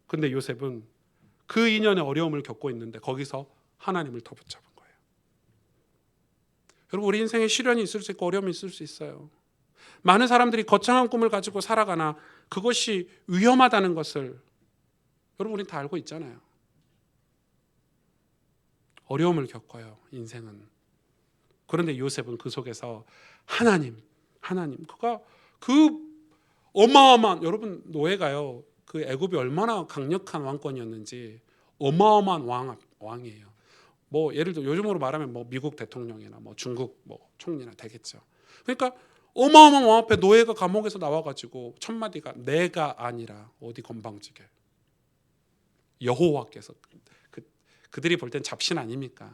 근데 요셉은 그 2년의 어려움을 겪고 있는데 거기서 하나님을 더 붙잡은 거예요. 여러분, 우리 인생에 시련이 있을 수 있고 어려움이 있을 수 있어요. 많은 사람들이 거창한 꿈을 가지고 살아가나 그것이 위험하다는 것을 여러분 우리는 다 알고 있잖아요. 어려움을 겪어요, 인생은. 그런데 요셉은 그 속에서 하나님, 하나님, 그가 그 어마어마한, 여러분 노예가요, 그 애굽이 얼마나 강력한 왕권이었는지 어마어마한 왕 왕이에요. 뭐 예를 들어 요즘으로 말하면 뭐 미국 대통령이나 뭐 중국 뭐 총리나 되겠죠. 그러니까 어마어마한 왕 앞에 노예가 감옥에서 나와가지고 첫 마디가 내가 아니라 어디 건방지게 여호와께서 그들이 볼 땐 잡신 아닙니까?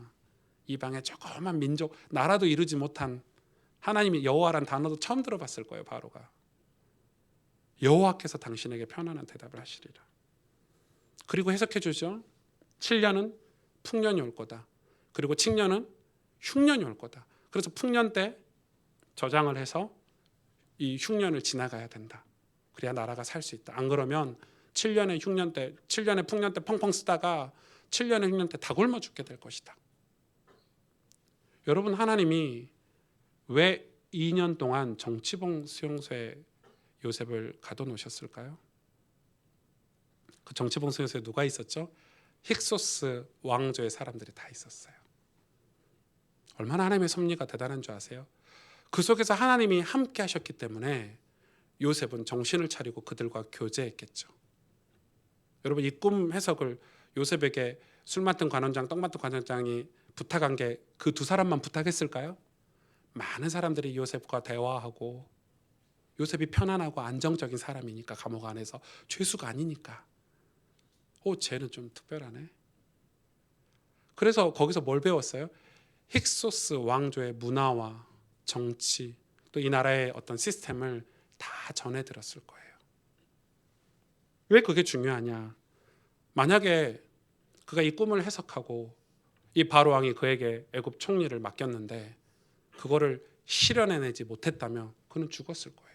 이방의 조그만 민족 나라도 이루지 못한 하나님이 여호와란 단어도 처음 들어봤을 거예요. 바로가 여호와께서 당신에게 편안한 대답을 하시리라. 그리고 해석해 주죠. 7년은 풍년이 올 거다. 그리고 칙년은 흉년이 올 거다. 그래서 풍년 때 저장을 해서 이 흉년을 지나가야 된다. 그래야 나라가 살 수 있다. 안 그러면 7년의 흉년 때, 7년의 풍년 때 펑펑 쓰다가 7년의 흉년 때 다 굶어 죽게 될 것이다. 여러분, 하나님이 왜 2년 동안 정치봉 수용소에 요셉을 가둬놓으셨을까요? 그 정치봉 수용소에 누가 있었죠? 힉소스 왕조의 사람들이 다 있었어요. 얼마나 하나님의 섭리가 대단한 줄 아세요? 그 속에서 하나님이 함께 하셨기 때문에 요셉은 정신을 차리고 그들과 교제했겠죠. 여러분, 이 꿈 해석을 요셉에게 술 맡은 관원장, 떡 맡은 관원장이 부탁한 게 그 두 사람만 부탁했을까요? 많은 사람들이 요셉과 대화하고 요셉이 편안하고 안정적인 사람이니까 감옥 안에서 죄수가 아니니까 쟤는 좀 특별하네. 그래서 거기서 뭘 배웠어요? 힉소스 왕조의 문화와 정치 또 이 나라의 어떤 시스템을 다 전해 들었을 거예요. 왜 그게 중요하냐? 만약에 그가 이 꿈을 해석하고 이 바로 왕이 그에게 애굽 총리를 맡겼는데 그거를 실현해내지 못했다면 그는 죽었을 거예요.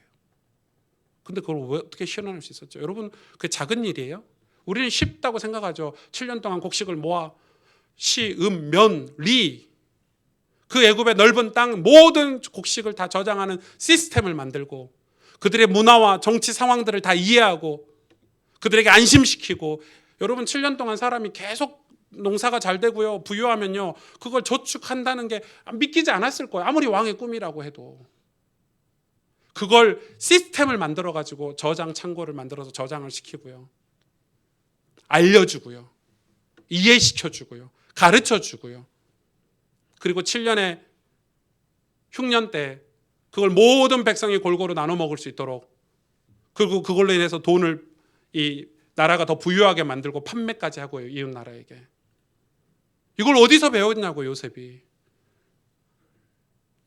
근데 그걸 왜 어떻게 실현할 수 있었죠? 여러분, 그게 작은 일이에요? 우리는 쉽다고 생각하죠. 7년 동안 곡식을 모아 시, 음, 면, 리 그 애굽의 넓은 땅 모든 곡식을 다 저장하는 시스템을 만들고 그들의 문화와 정치 상황들을 다 이해하고 그들에게 안심시키고 여러분 7년 동안 사람이 계속 농사가 잘 되고요 부유하면요 그걸 저축한다는 게 믿기지 않았을 거예요. 아무리 왕의 꿈이라고 해도 그걸 시스템을 만들어 가지고 저장 창고를 만들어서 저장을 시키고요 알려주고요 이해시켜주고요 가르쳐주고요 그리고 7년의 흉년 때 그걸 모든 백성이 골고루 나눠 먹을 수 있도록 그리고 그걸로 인해서 돈을 이 나라가 더 부유하게 만들고 판매까지 하고요 이웃 나라에게. 이걸 어디서 배웠냐고 요셉이.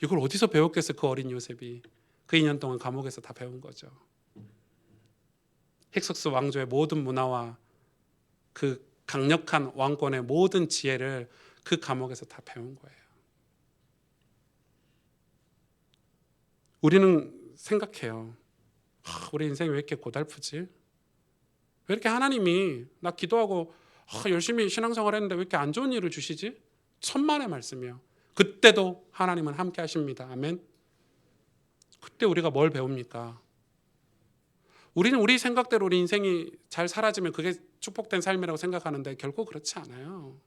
이걸 어디서 배웠겠어요 그 어린 요셉이. 그 2년 동안 감옥에서 다 배운 거죠. 힉소스 왕조의 모든 문화와 그 강력한 왕권의 모든 지혜를 그 감옥에서 다 배운 거예요. 우리는 생각해요. 우리 인생이 왜 이렇게 고달프지? 왜 이렇게 하나님이 나 기도하고 열심히 신앙생활 했는데 왜 이렇게 안 좋은 일을 주시지? 천만의 말씀이요. 그때도 하나님은 함께 하십니다. 아멘. 그때 우리가 뭘 배웁니까? 우리는 우리 생각대로 우리 인생이 잘 사라지면 그게 축복된 삶이라고 생각하는데 결코 그렇지 않아요.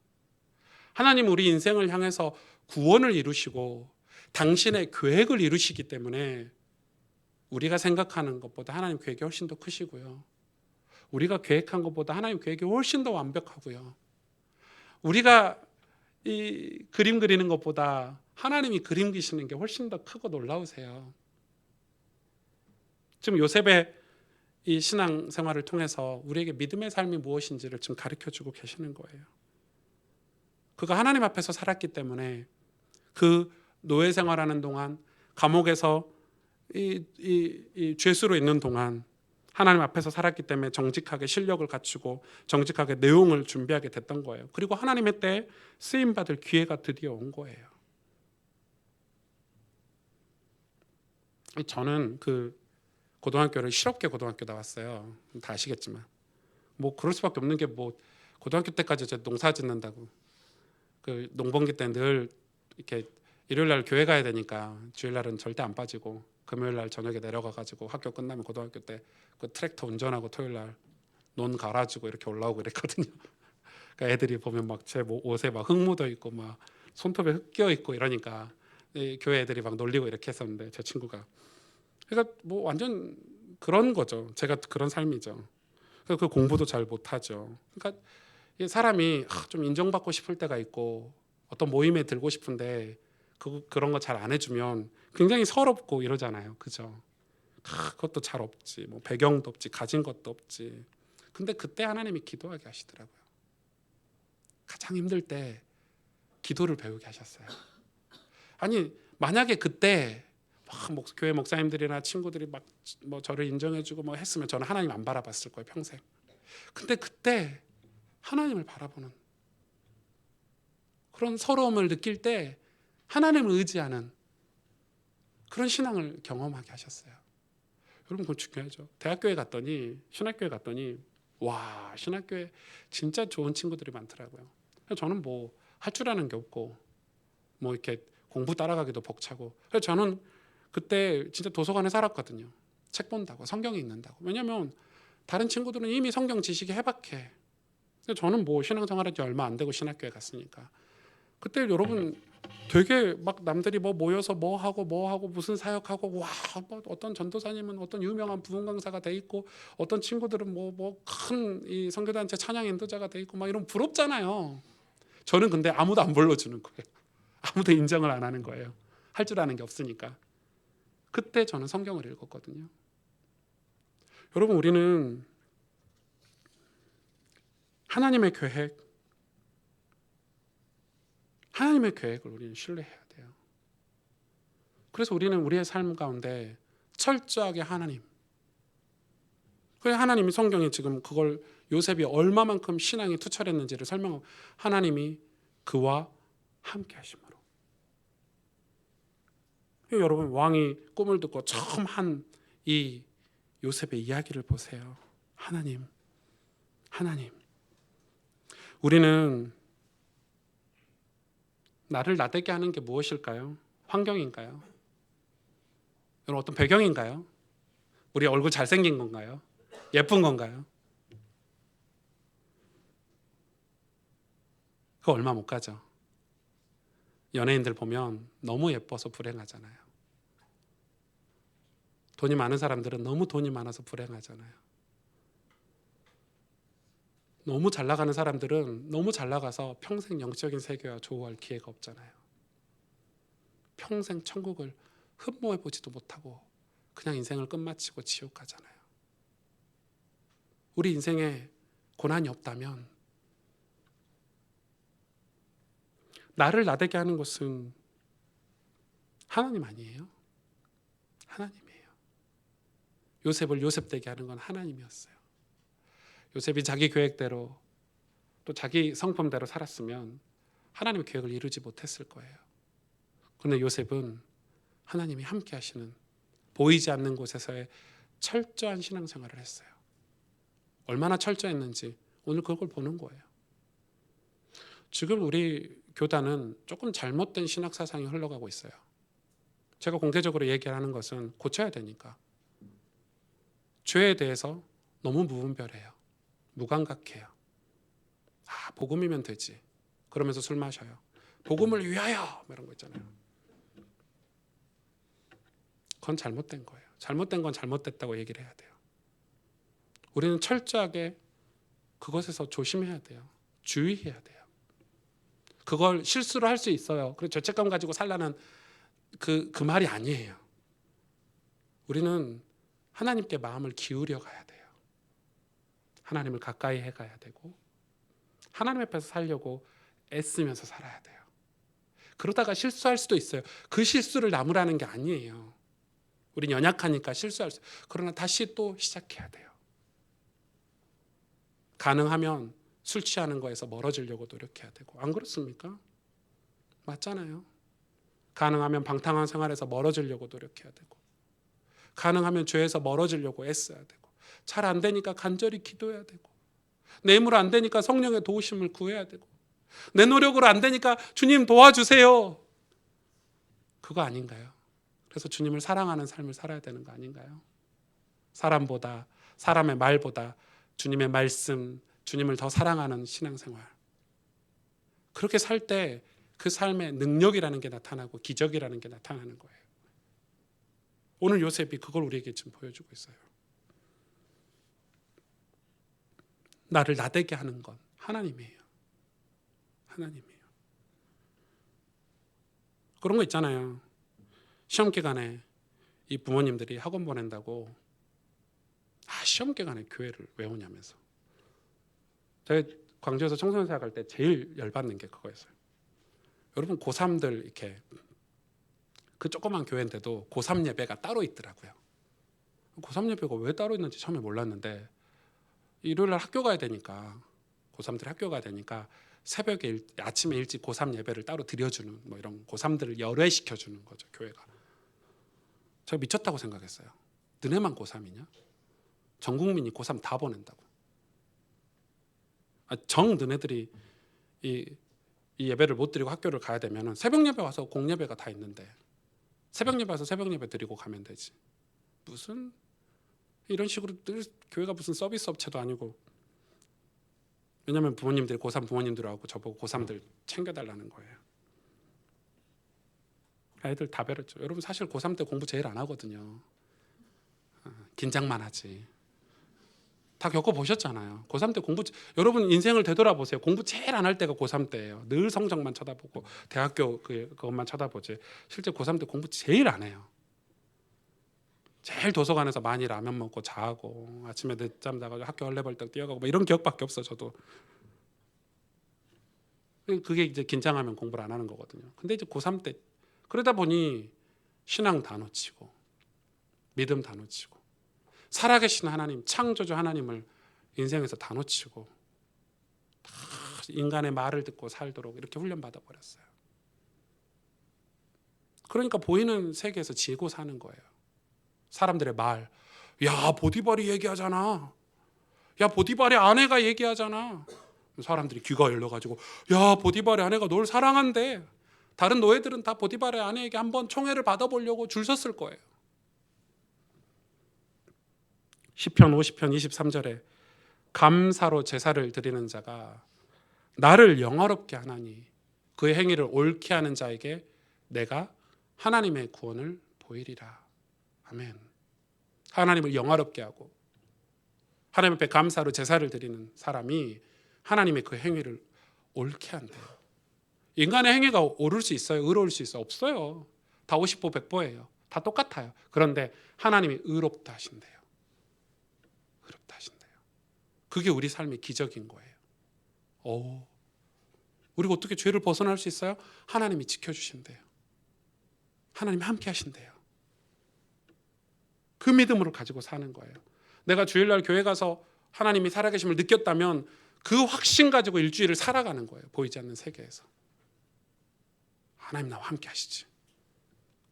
하나님 우리 인생을 향해서 구원을 이루시고 당신의 계획을 이루시기 때문에 우리가 생각하는 것보다 하나님 계획이 훨씬 더 크시고요. 우리가 계획한 것보다 하나님 계획이 훨씬 더 완벽하고요. 우리가 이 그림 그리는 것보다 하나님이 그림 그리시는 게 훨씬 더 크고 놀라우세요. 지금 요셉의 이 신앙생활을 통해서 우리에게 믿음의 삶이 무엇인지를 지금 가르쳐주고 계시는 거예요. 그가 하나님 앞에서 살았기 때문에 그 노예 생활하는 동안 감옥에서 이 죄수로 있는 동안 하나님 앞에서 살았기 때문에 정직하게 실력을 갖추고 정직하게 내용을 준비하게 됐던 거예요. 그리고 하나님의 때에 쓰임받을 기회가 드디어 온 거예요. 저는 그 고등학교를 실업계 고등학교 나왔어요. 다 아시겠지만 뭐 그럴 수밖에 없는 게 뭐 고등학교 때까지 제가 농사 짓는다고 그 농번기 때 늘 이렇게 일요일 날 교회 가야 되니까 주일 날은 절대 안 빠지고 금요일 날 저녁에 내려가 가지고 학교 끝나면 고등학교 때 그 트랙터 운전하고 토요일 날 논 갈아주고 이렇게 올라오고 이랬거든요. 그러니까 애들이 보면 막 제 옷에 막 흙 묻어 있고 막 손톱에 흙 끼어 있고 이러니까 이 교회 애들이 막 놀리고 이렇게 했었는데 제 친구가 그러니까 뭐 완전 그런 거죠. 제가 그런 삶이죠. 그 공부도 잘 못하죠. 그러니까 이게 사람이 좀 인정받고 싶을 때가 있고 어떤 모임에 들고 싶은데 그런 거 잘 안 해주면 굉장히 서럽고 이러잖아요. 그죠? 그것도 잘 없지. 뭐 배경도 없지. 가진 것도 없지. 근데 그때 하나님이 기도하게 하시더라고요. 가장 힘들 때 기도를 배우게 하셨어요. 아니 만약에 그때 막 교회 목사님들이나 친구들이 막 뭐 저를 인정해주고 뭐 했으면 저는 하나님 안 바라봤을 거예요, 평생. 근데 그때 하나님을 바라보는 그런 서러움을 느낄 때 하나님을 의지하는 그런 신앙을 경험하게 하셨어요. 여러분 그건 중요하죠. 대학교에 갔더니 신학교에 갔더니 와 신학교에 진짜 좋은 친구들이 많더라고요. 저는 뭐 할 줄 아는 게 없고 뭐 이렇게 공부 따라가기도 벅차고. 그래서 저는 그때 진짜 도서관에 살았거든요. 책 본다고 성경에 읽는다고. 왜냐하면 다른 친구들은 이미 성경 지식이 해박해. 저는 뭐 신앙생활한 지 얼마 안 되고 신학교에 갔으니까. 그때 여러분 되게 막 남들이 뭐 모여서 뭐 하고 무슨 사역하고 와 뭐 어떤 전도사님은 어떤 유명한 부흥 강사가 돼 있고 어떤 친구들은 뭐 큰 이 선교단체 찬양 인도자가 돼 있고 막 이런 부럽잖아요. 저는 근데 아무도 안 불러주는 거예요. 아무도 인정을 안 하는 거예요. 할 줄 아는 게 없으니까. 그때 저는 성경을 읽었거든요. 여러분 우리는 하나님의 계획을 우리는 신뢰해야 돼요. 그래서 우리는 우리의 삶 가운데 철저하게 그래서 하나님이 성경에 지금 그걸 요셉이 얼마만큼 신앙이 투철했는지를 설명하고 하나님이 그와 함께 하심으로. 여러분 왕이 꿈을 듣고 처음 한 이 요셉의 이야기를 보세요. 하나님. 우리는 나를 나대게 하는 게 무엇일까요? 환경인가요? 여러분 어떤 배경인가요? 우리 얼굴 잘생긴 건가요? 예쁜 건가요? 그거 얼마 못 가죠. 연예인들 보면 너무 예뻐서 불행하잖아요. 돈이 많은 사람들은 너무 돈이 많아서 불행하잖아요. 너무 잘 나가는 사람들은 너무 잘 나가서 평생 영적인 세계와 조우할 기회가 없잖아요. 평생 천국을 흠모해 보지도 못하고 그냥 인생을 끝마치고 지옥 가잖아요. 우리 인생에 고난이 없다면 나를 나대게 하는 것은 하나님 아니에요? 하나님이에요. 요셉을 요셉되게 하는 건 하나님이었어요. 요셉이 자기 계획대로 또 자기 성품대로 살았으면 하나님의 계획을 이루지 못했을 거예요. 그런데 요셉은 하나님이 함께 하시는 보이지 않는 곳에서의 철저한 신앙생활을 했어요. 얼마나 철저했는지 오늘 그걸 보는 거예요. 지금 우리 교단은 조금 잘못된 신학 사상이 흘러가고 있어요. 제가 공개적으로 얘기하는 것은 고쳐야 되니까. 죄에 대해서 너무 무분별해요. 무감각해요. 복음이면 되지. 그러면서 술 마셔요. 복음을 위하여 이런 거 있잖아요. 그건 잘못된 거예요. 잘못된 건 잘못됐다고 얘기를 해야 돼요. 우리는 철저하게 그것에서 조심해야 돼요. 주의해야 돼요. 그걸 실수로 할 수 있어요. 그리고 죄책감 가지고 살라는 그 말이 아니에요. 우리는 하나님께 마음을 기울여 가야 돼요. 하나님을 가까이 해가야 되고 하나님 앞에서 살려고 애쓰면서 살아야 돼요. 그러다가 실수할 수도 있어요. 그 실수를 나무라는 게 아니에요. 우린 연약하니까 실수할 수. 그러나 다시 또 시작해야 돼요. 가능하면 술 취하는 거에서 멀어지려고 노력해야 되고. 안 그렇습니까? 맞잖아요. 가능하면 방탕한 생활에서 멀어지려고 노력해야 되고. 가능하면 죄에서 멀어지려고 애써야 되고. 잘 안 되니까 간절히 기도해야 되고. 내 힘으로 안 되니까 성령의 도우심을 구해야 되고. 내 노력으로 안 되니까 주님 도와주세요. 그거 아닌가요? 그래서 주님을 사랑하는 삶을 살아야 되는 거 아닌가요? 사람보다, 사람의 말보다 주님의 말씀, 주님을 더 사랑하는 신앙생활. 그렇게 살 때 그 삶의 능력이라는 게 나타나고 기적이라는 게 나타나는 거예요. 오늘 요셉이 그걸 우리에게 지금 보여주고 있어요. 나를 나대게 하는 건 하나님이에요. 하나님이에요. 그런 거 있잖아요. 시험 기간에 이 부모님들이 학원 보낸다고 시험 기간에 교회를 왜 오냐면서. 제가 광주에서 청소년 사역할 때 제일 열받는 게 그거였어요. 여러분 고3들 이렇게 그 조그만 교회인데도 고3 예배가 따로 있더라고요. 고3 예배가 왜 따로 있는지 처음에 몰랐는데 일요일 날 학교 가야 되니까 고3들이 학교 가야 되니까 새벽에 아침에 일찍 고3 예배를 따로 드려주는 뭐 이런 고3들을 열애시켜주는 거죠. 교회가. 제가 미쳤다고 생각했어요. 너네만 고3이냐? 전 국민이 고3 다 보낸다고. 너네들이 이 예배를 못 드리고 학교를 가야 되면 새벽 예배 와서 공예배가 다 있는데 새벽 예배 와서 새벽 예배 드리고 가면 되지. 무슨 이런 식으로 늘 교회가 무슨 서비스 업체도 아니고. 왜냐하면 부모님들이 고3 부모님들하고 저보고 고3들 챙겨달라는 거예요. 애들 다 배렸죠. 여러분 사실 고3 때 공부 제일 안 하거든요. 긴장만 하지. 다 겪어보셨잖아요. 고3 때 공부, 여러분 인생을 되돌아보세요. 공부 제일 안 할 때가 고3 때예요. 늘 성적만 쳐다보고 대학교 그것만 쳐다보지. 실제 고3 때 공부 제일 안 해요. 제일 도서관에서 많이 라면 먹고 자고 아침에 늦잠 자가지고 학교 헐레벌떡 뛰어가고 뭐 이런 기억밖에 없어. 저도. 그게 이제 긴장하면 공부를 안 하는 거거든요. 근데 이제 고3 때 그러다 보니 신앙 다 놓치고 믿음 다 놓치고 살아계신 하나님, 창조주 하나님을 인생에서 다 놓치고 다 인간의 말을 듣고 살도록 이렇게 훈련받아 버렸어요. 그러니까 보이는 세계에서 지고 사는 거예요. 사람들의 말, 야 보디발이 얘기하잖아, 야 보디발의 아내가 얘기하잖아. 사람들이 귀가 열려가지고 야 보디발의 아내가 널 사랑한대. 다른 노예들은 다 보디발의 아내에게 한번 총애를 받아보려고 줄 섰을 거예요. 시편 50편 23절에 감사로 제사를 드리는 자가 나를 영화롭게 하나니 그의 행위를 옳게 하는 자에게 내가 하나님의 구원을 보이리라. 아멘. 하나님을 영화롭게 하고 하나님 앞에 감사로 제사를 드리는 사람이 하나님의 그 행위를 옳게 한대요. 인간의 행위가 옳을 수 있어요? 의로울 수 있어요? 없어요. 다 50보 100보예요. 다 똑같아요. 그런데 하나님이 의롭다 하신대요. 의롭다 하신대요. 그게 우리 삶의 기적인 거예요. 우리가 어떻게 죄를 벗어날 수 있어요? 하나님이 지켜주신대요. 하나님이 함께 하신대요. 그 믿음으로 가지고 사는 거예요. 내가 주일날 교회 가서 하나님이 살아계심을 느꼈다면 그 확신 가지고 일주일을 살아가는 거예요. 보이지 않는 세계에서. 하나님 나와 함께 하시지.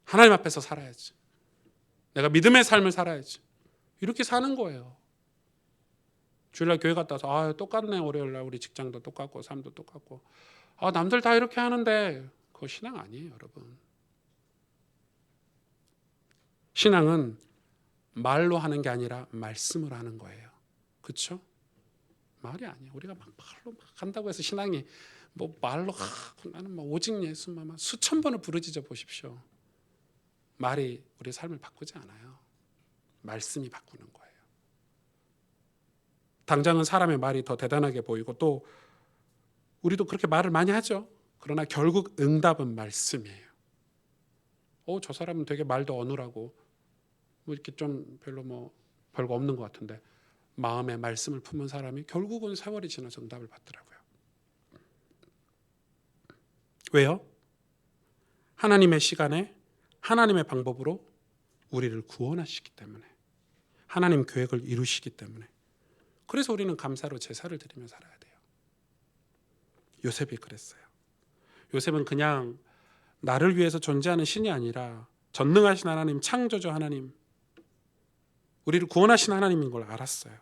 하나님 앞에서 살아야지. 내가 믿음의 삶을 살아야지. 이렇게 사는 거예요. 주일날 교회 갔다 와서 똑같네. 월요일날 우리 직장도 똑같고 삶도 똑같고 남들 다 이렇게 하는데 그거 신앙 아니에요, 여러분. 신앙은 말로 하는 게 아니라 말씀으로 하는 거예요. 그렇죠? 말이 아니에요. 우리가 막 말로 막 한다고 해서 신앙이 뭐 말로 나는 막 오직 예수만 수천 번을 부르짖어 보십시오. 말이 우리의 삶을 바꾸지 않아요. 말씀이 바꾸는 거예요. 당장은 사람의 말이 더 대단하게 보이고 또 우리도 그렇게 말을 많이 하죠. 그러나 결국 응답은 말씀이에요. 저 사람은 되게 말도 어눌하고 뭐 이렇게 좀 별로 별거 없는 것 같은데 마음에 말씀을 품은 사람이 결국은 세월이 지나서 응답을 받더라고요. 왜요? 하나님의 시간에 하나님의 방법으로 우리를 구원하시기 때문에 하나님 계획을 이루시기 때문에 그래서 우리는 감사로 제사를 드리며 살아야 돼요. 요셉이 그랬어요. 요셉은 그냥 나를 위해서 존재하는 신이 아니라 전능하신 하나님, 창조주 하나님, 우리를 구원하신 하나님인 걸 알았어요.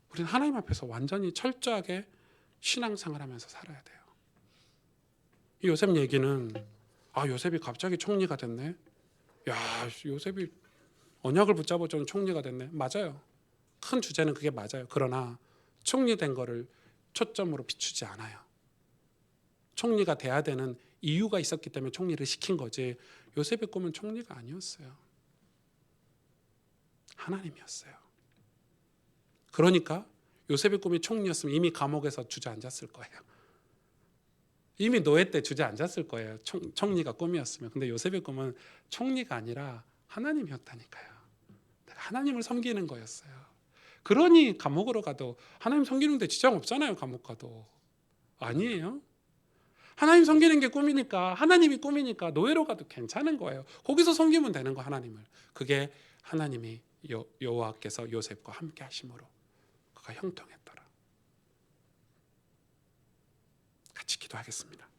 우리는 하나님 앞에서 완전히 철저하게 신앙생활 하면서 살아야 돼요. 이 요셉 얘기는 요셉이 갑자기 총리가 됐네. 야, 요셉이 언약을 붙잡아준 총리가 됐네. 맞아요. 큰 주제는 그게 맞아요. 그러나 총리 된 거를 초점으로 비추지 않아요. 총리가 돼야 되는 이유가 있었기 때문에 총리를 시킨 거지 요셉의 꿈은 총리가 아니었어요. 하나님이었어요. 그러니까 요셉의 꿈이 총리였으면 이미 감옥에서 주저앉았을 거예요. 이미 노예 때 주저앉았을 거예요. 총리가 꿈이었으면. 근데 요셉의 꿈은 총리가 아니라 하나님이었다니까요. 하나님을 섬기는 거였어요. 그러니 감옥으로 가도 하나님 섬기는데 지장 없잖아요. 감옥 가도. 아니에요. 하나님 섬기는 게 꿈이니까, 하나님이 꿈이니까 노예로 가도 괜찮은 거예요. 거기서 섬기면 되는 거, 하나님을. 그게 하나님이 여호와께서 요셉과 함께 하심으로 그가 형통했더라. 같이 기도하겠습니다.